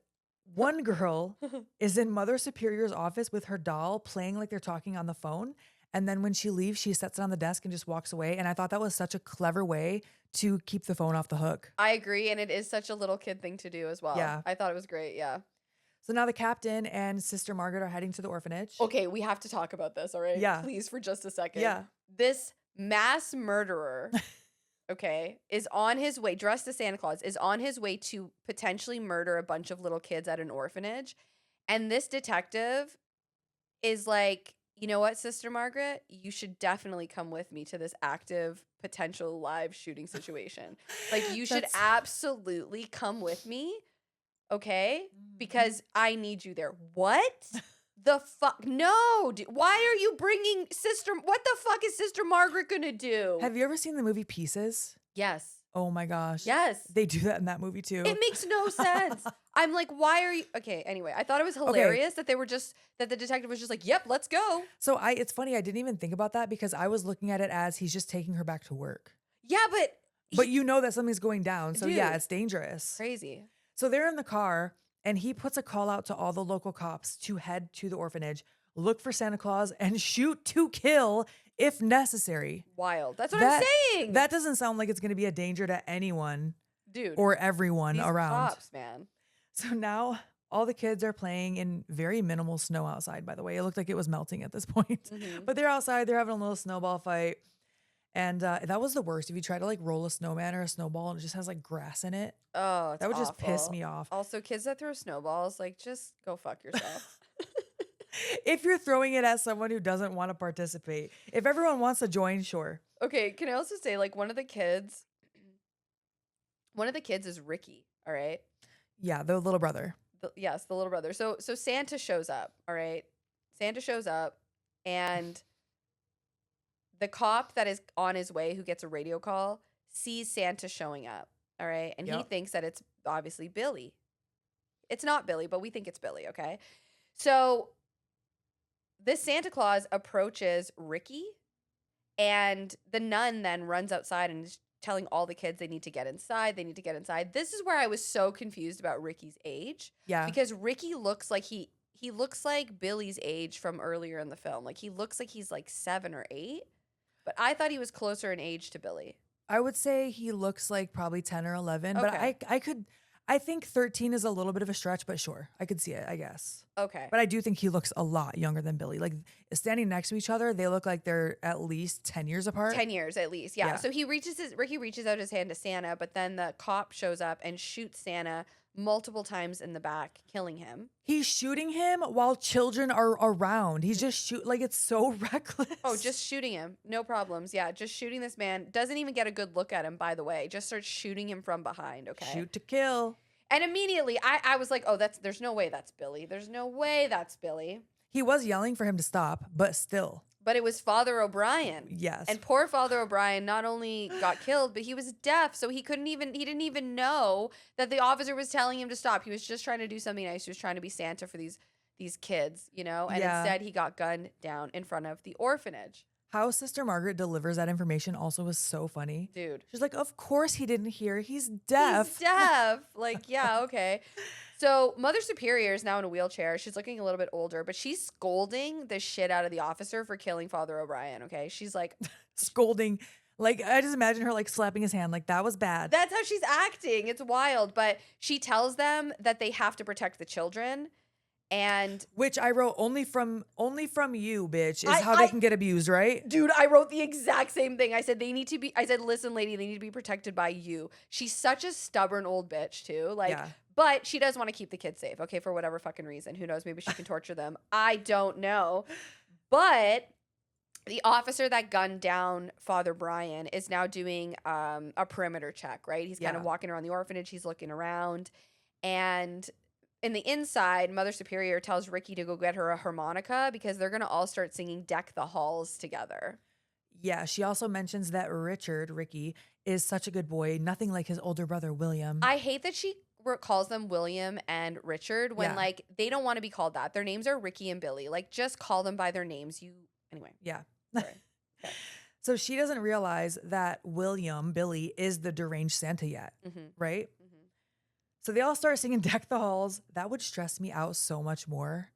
one girl is in Mother Superior's office with her doll playing like they're talking on the phone. And then when she leaves, she sets it on the desk and just walks away. And I thought that was such a clever way to keep the phone off the hook. I agree. And it is such a little kid thing to do as well. Yeah. I thought it was great. Yeah. So now the captain and Sister Margaret are heading to the orphanage. Okay, we have to talk about this, all right? Yeah. Please, for just a second. Yeah. This mass murderer, okay, is on his way, dressed as Santa Claus, is on his way to potentially murder a bunch of little kids at an orphanage. And this detective is like, you know what, Sister Margaret? You should definitely come with me to this active potential live shooting situation. Like, you should That's- absolutely come with me, okay? Because I need you there. What? The fuck? No. Why are you bringing what the fuck is Sister Margaret gonna do? Have you ever seen the movie Pieces? Yes. Oh my gosh. Yes. They do that in that movie too. It makes no sense. I'm like, why are you okay? Anyway, I thought it was hilarious that that the detective was just like, yep, let's go. So it's funny, I didn't even think about that because I was looking at it as he's just taking her back to work. Yeah, But you know that something's going down. So yeah, Dude. it's dangerous. crazy. So they're in the car and he puts a call out to all the local cops to head to the orphanage, look for Santa Claus, and shoot to kill if necessary. Wild. That's what I'm saying. That doesn't sound like it's going to be a danger to anyone dude or everyone these around. cops, man. So now all the kids are playing in very minimal snow outside, by the way. It looked like it was melting at this point. Mhm. But they're outside, they're having a little snowball fight. And that was the worst. If you try to like roll a snowman or a snowball and it just has like grass in it, Oh, it's that would just piss awful. me off. Also, kids that throw snowballs, like, just go fuck yourself. If you're throwing it at someone who doesn't want to participate, if everyone wants to join, sure. Okay, can I also say, like, one of the kids is Ricky, all right? Yeah, the little brother. Yes, the little brother. So Santa shows up, all right? Santa shows up, and the cop that is on his way, who gets a radio call, sees Santa showing up, all right? And he Yep. thinks that it's obviously Billy. It's not Billy, but we think it's Billy, okay? So this Santa Claus approaches Ricky, and the nun then runs outside and is telling all the kids they need to get inside. They need to get inside. This is where I was so confused about Ricky's age. Yeah. Because Ricky looks like he looks like Billy's age from earlier in the film. Like, he looks like he's like 7 or 8, but I thought he was closer in age to Billy. I would say he looks like probably 10 or 11, but Okay. I think 13 is a little bit of a stretch, but sure, I could see it, I guess. Okay. But I do think he looks a lot younger than Billy. Like standing next to each other, they look like they're at least 10 years apart. 10 years at least. Yeah. Yeah. So Ricky reaches out his hand to Santa, but then the cop shows up and shoots Santa multiple times in the back, killing him. He's shooting him while children are around. He's just like it's so reckless. Oh, just shooting him. No problems. Yeah, just shooting this man. Doesn't even get a good look at him, by the way. Just starts shooting him from behind, okay? Shoot to kill. And immediately I was like, oh, there's no way that's Billy. There's no way that's Billy. He was yelling for him to stop, but still. But it was Father O'Brien. Yes. And poor Father O'Brien not only got killed, but he was deaf, so he didn't even know that the officer was telling him to stop. He was just trying to do something nice. He was trying to be Santa for these kids, you know? And Yeah. instead he got gunned down in front of the orphanage. How Sister Margaret delivers that information also was so funny. Dude. She's like, of course he didn't hear. He's deaf. He's deaf. Like, yeah, okay. So Mother Superior is now in a wheelchair. She's looking a little bit older, but she's scolding the shit out of the officer for killing Father O'Brien, okay? She's like, Scolding. Like, I just imagine her like slapping his hand. Like, that was bad. that's how she's acting. It's wild. But she tells them that they have to protect the children. And Which I wrote only from you, bitch, is I- how they can get abused, right? dude, I wrote the exact same thing. I said, listen, lady, they need to be protected by you. She's such a stubborn old bitch, too. Like, Yeah. but she does want to keep the kids safe, okay, for whatever fucking reason. Who knows? Maybe she can torture them. I don't know. But the officer that gunned down Father Brian is now doing a perimeter check, right? He's kind of Yeah. walking around the orphanage. He's looking around. And in the inside, Mother Superior tells Ricky to go get her a harmonica because they're going to all start singing Deck the Halls together. Yeah, she also mentions that Ricky, is such a good boy, nothing like his older brother, William. I hate that she calls them William and Richard when, Yeah. like, they don't want to be called that. Their names are Ricky and Billy. Like, just call them by their names. Anyway. Yeah. Sorry. Okay. So she doesn't realize that Billy, is the deranged Santa yet, Mm-hmm. right? Mm-hmm. So they all start singing Deck the Halls. That would stress me out so much more.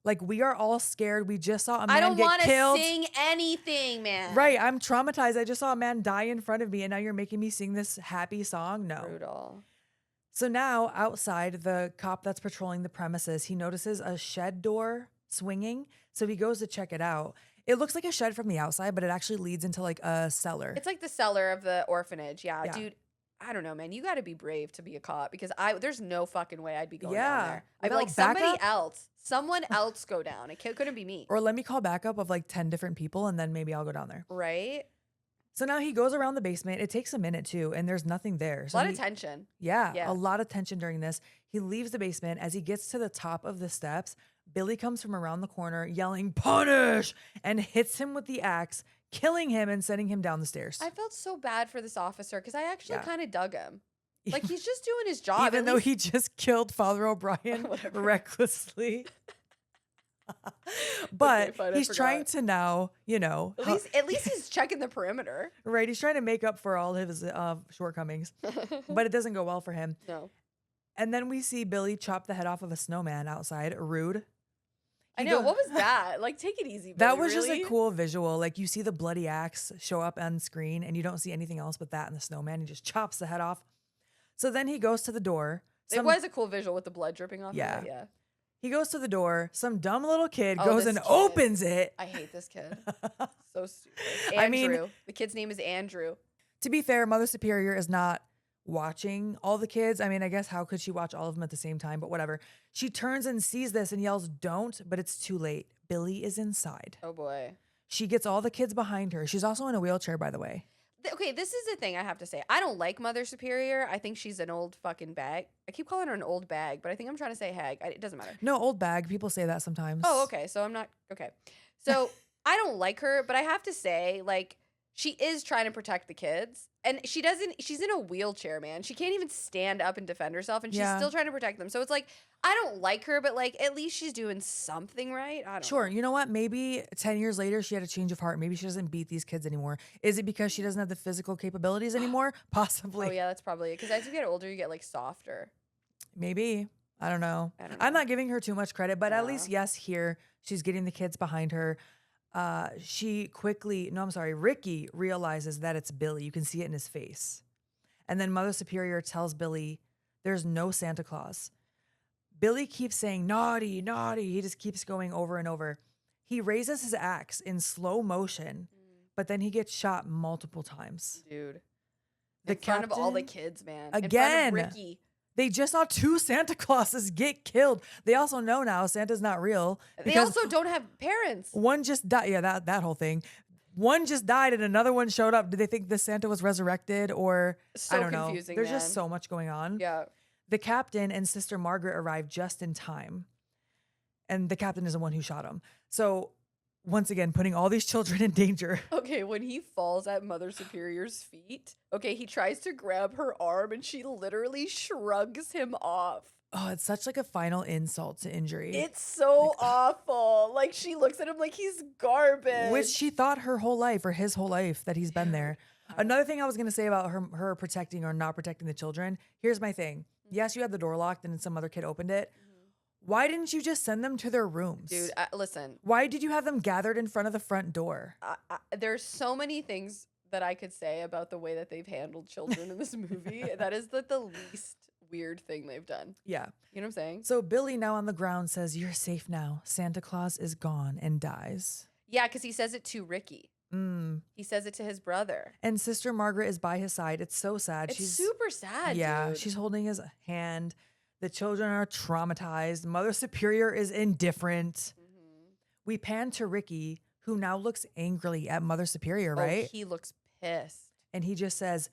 Like, we are all scared. We just saw a man I don't get want to killed. sing anything, man. Right. I'm traumatized. I just saw a man die in front of me, and now you're making me sing this happy song? No. Brutal. So now outside, the cop that's patrolling the premises, he notices a shed door swinging. So he goes to check it out. It looks like a shed from the outside, but it actually leads into like a cellar. It's like the cellar of the orphanage. Yeah, Yeah. dude. I don't know, man. You got to be brave to be a cop because there's no fucking way I'd be going Yeah. down there. I'd be Without like, someone else go down. It couldn't be me. Or let me call backup of like 10 different people, and then maybe I'll go down there. Right? So now he goes around the basement. It takes a minute too, and there's nothing there. A So lot he- of tension. Yeah, Yeah. a lot of tension during this. He leaves the basement. As he gets to the top of the steps, Billy comes from around the corner yelling, "Punish!" and hits him with the axe, killing him and sending him down the stairs. I felt so bad for this officer because I actually Yeah. kind of dug him. Like, he's just doing his job. Even At though least- he just killed Father O'Brien Whatever. recklessly. But fine, I he's trying forgot. to now, at least he's checking the perimeter. right, he's trying to make up for all of his shortcomings, but it doesn't go well for him. No. And then we see Billy chop the head off of a snowman outside. Rude. I He know. go- What was that? Like, take it easy. That Billy, was just really? a cool visual. Like, you see the bloody axe show up on screen and you don't see anything else but that and the snowman. He just chops the head off. So then he goes to the door. It was a cool visual with the blood dripping off. Yeah. Of it. Yeah. He goes to the door. Some dumb little kid Oh, goes this and kid. opens it. I hate this kid. So stupid. Andrew. I mean- the kid's name is Andrew. To be fair, Mother Superior is not watching all the kids. I mean, I guess how could she watch all of them at the same time? But whatever. She turns and sees this and yells, "Don't," but it's too late. Billy is inside. Oh boy. She gets all the kids behind her. She's also in a wheelchair, by the way. Okay, this is the thing I have to say. I don't like Mother Superior. I think she's an old fucking bag. I keep calling her an old bag, but I think I'm trying to say hag. It doesn't matter. No, old bag. People say that sometimes. Oh, okay. So I'm not okay. So I don't like her, but I have to say, like, she is trying to protect the kids. And she's in a wheelchair, man. She can't even stand up and defend herself, and she's Yeah. still trying to protect them. So it's like, I don't like her, but like at least she's doing something right. I don't Sure. know. You know what? Maybe 10 years later, she had a change of heart. Maybe she doesn't beat these kids anymore. Is it because she doesn't have the physical capabilities anymore? Possibly. Oh yeah, that's probably it. Because as you get older, you get like softer. Maybe. I don't know. I don't I'm know. not giving her too much credit, but at Yeah. least, yes, here, she's getting the kids behind her. Ricky realizes that it's Billy. You can see it in his face. And then Mother Superior tells Billy there's no Santa Claus. Billy keeps saying, naughty, naughty. He just keeps going over and over. He raises his axe in slow motion, but then he gets shot multiple times. Dude. The In front of all the captain- kids, man. Again. In front of Ricky. They just saw 2 Santa Clauses get killed. They also know now Santa's not real. They because also don't have parents. one just died. Yeah, that whole thing. One just died and another one showed up. Did they think the Santa was resurrected or So I don't confusing, know. There's just man. so much going on. Yeah. The captain and Sister Margaret arrive just in time. And the captain is the one who shot him. So once again, putting all these children in danger. Okay, when he falls at Mother Superior's feet, okay, he tries to grab her arm and she literally shrugs him off. Oh, it's such like a final insult to injury. It's so awful. Like she looks at him like he's garbage. Which she thought her whole life or his whole life that he's been there. Another thing I was going to say about her protecting or not protecting the children. Here's my thing. Yes, you had the door locked and some other kid opened it. Why didn't you just send them to their rooms? Dude, listen, Why did you have them gathered in front of the front door? there's so many things that I could say about the way that they've handled children in this movie. That is the least weird thing they've done. Yeah. You know what I'm saying? So Billy now on the ground says, "You're safe now. Santa Claus is gone," and dies. Yeah, because he says it to Ricky. Mm. He says it to his brother. And Sister Margaret is by his side. It's so sad. It's super sad, Yeah, dude. she's holding his hand. The children are traumatized. Mother Superior is indifferent. We pan to Ricky, who now looks angrily at Mother Superior, right? Oh, he looks pissed. And he just says,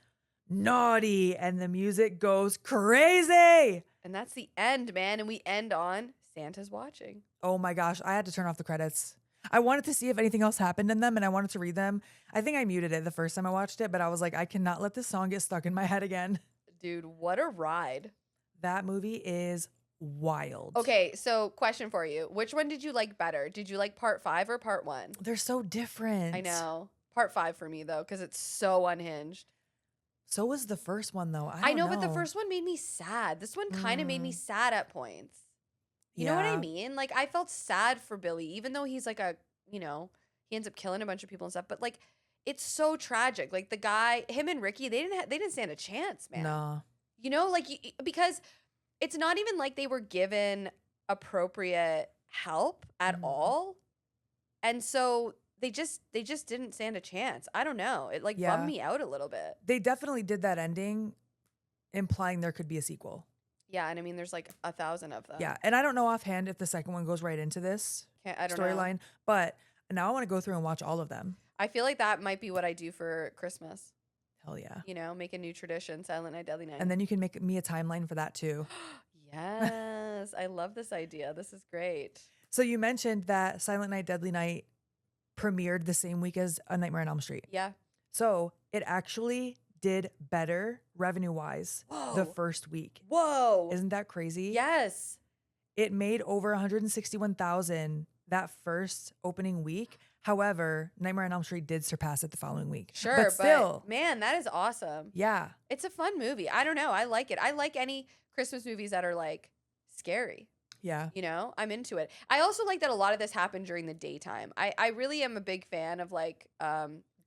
"Naughty," and the music goes crazy. And that's the end, man. And we end on Santa's watching. Oh my gosh, I had to turn off the credits. I wanted to see if anything else happened in them and I wanted to read them. I think I muted it the first time I watched it, but I was like, I cannot let this song get stuck in my head again. Dude, what a ride. That movie is wild. Okay, so question for you. Which one did you like better? Did you like part 5 or part 1? They're so different. I know. Part 5 for me, though, because it's so unhinged. So was the first one, though. I know, but the first one made me sad. This one kind of made me sad at points. You know what I Yeah. mean? Like, I felt sad for Billy, even though he's like he ends up killing a bunch of people and stuff. But like, it's so tragic. Like the guy, him and Ricky, they didn't stand a chance, man. No. You know, like because it's not even like they were given appropriate help at Mhm. all, and so they just didn't stand a chance. I don't know. It like Yeah. bummed me out a little bit. They definitely did that ending, implying there could be a sequel. Yeah, and I mean, there's like 1,000 of them. Yeah. And I don't know offhand if the second one goes right into this I don't know. storyline, but now I want to go through and watch all of them. I feel like that might be what I do for Christmas. Hell yeah. You know, make a new tradition, Silent Night, Deadly Night. And then you can make me a timeline for that too. Yes, I love this idea. This is great. So you mentioned that Silent Night, Deadly Night premiered the same week as A Nightmare on Elm Street. Yeah. So it actually did better revenue wise the Whoa. first week. Whoa. Isn't that crazy? Yes. It made over 161,000 that first opening week. However, Nightmare on Elm Street did surpass it the following week. Sure, but still, man, that is awesome. yeah, It's a fun movie. I don't know. I like it. I like any Christmas movies that are like scary. yeah. You know, I'm into it. I also like that a lot of this happened during the daytime. I really am a big fan of like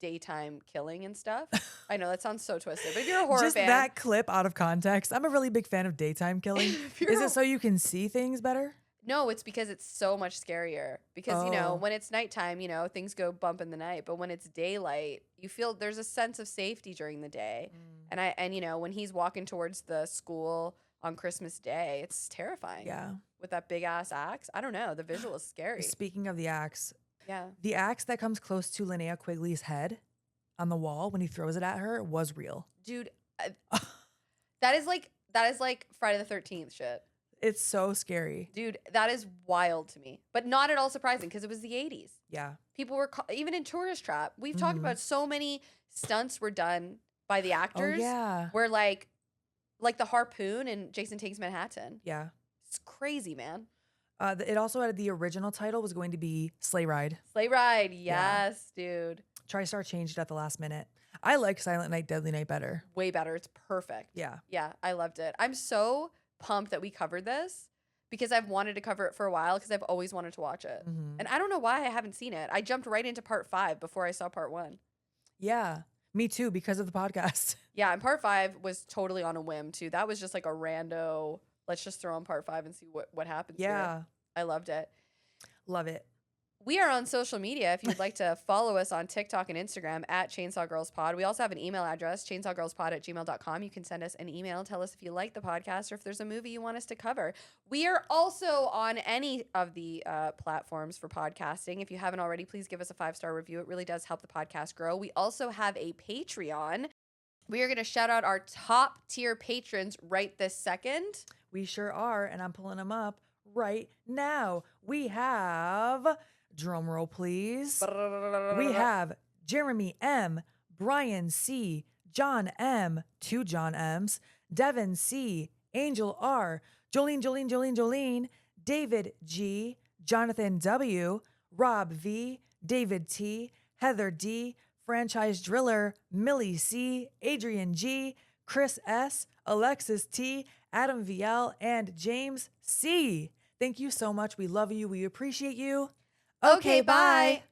daytime killing and stuff. I know that sounds so twisted, but if you're a horror Just fan, that clip out of context. I'm a really big fan of daytime killing. If you're Is a- it so you can see things better? no, it's because it's so much scarier. Because you Oh. know, when it's nighttime, you know, things go bump in the night. But when it's daylight, you feel there's a sense of safety during the day. And you know, when he's walking towards the school on Christmas Day, it's terrifying. Yeah. With that big ass axe. I don't know. The visual is scary. Speaking of the axe, Yeah. the axe that comes close to Linnea Quigley's head on the wall when he throws it at her was real. Dude, that is like Friday the 13th shit. It's so scary. Dude, that is wild to me. But not at all surprising because it was the 80s. Yeah. People were even in Tourist Trap. We've talked about so many stunts were done by the actors. Oh, yeah. Where like the harpoon in Jason Takes Manhattan. Yeah. It's crazy, man. It also had the original title was going to be Sleigh Ride. Sleigh Ride. Yeah. Yes, dude. TriStar changed it at the last minute. I like Silent Night, Deadly Night better. Way better. It's perfect. Yeah. Yeah, I loved it. I'm so pumped that we covered this because I've wanted to cover it for a while because I've always wanted to watch it. And I don't know why I haven't seen it. I jumped right into part 5 before I saw part 1. Yeah, me too, because of the podcast. Yeah, and part 5 was totally on a whim too. That was just like a rando, let's just throw on part 5 and see what happens to it. Yeah, I loved it. love it. We are on social media if you'd like to follow us on TikTok and Instagram at Chainsaw Girls Pod. We also have an email address, chainsawgirlspod@gmail.com. You can send us an email. Tell us if you like the podcast or if there's a movie you want us to cover. We are also on any of the platforms for podcasting. If you haven't already, please give us a 5-star review. It really does help the podcast grow. We also have a Patreon. We are going to shout out our top tier patrons right this second. We sure are, and I'm pulling them up right now. We have, drum roll please. We have Jeremy M, Brian C, John M, 2 John M's, Devin C, Angel R, Jolene, David G, Jonathan W, Rob V, David T, Heather D, Franchise Driller, Millie C, Adrian G, Chris S, Alexis T, Adam VL, and James C. Thank you so much. We love you. We appreciate you. Okay, bye.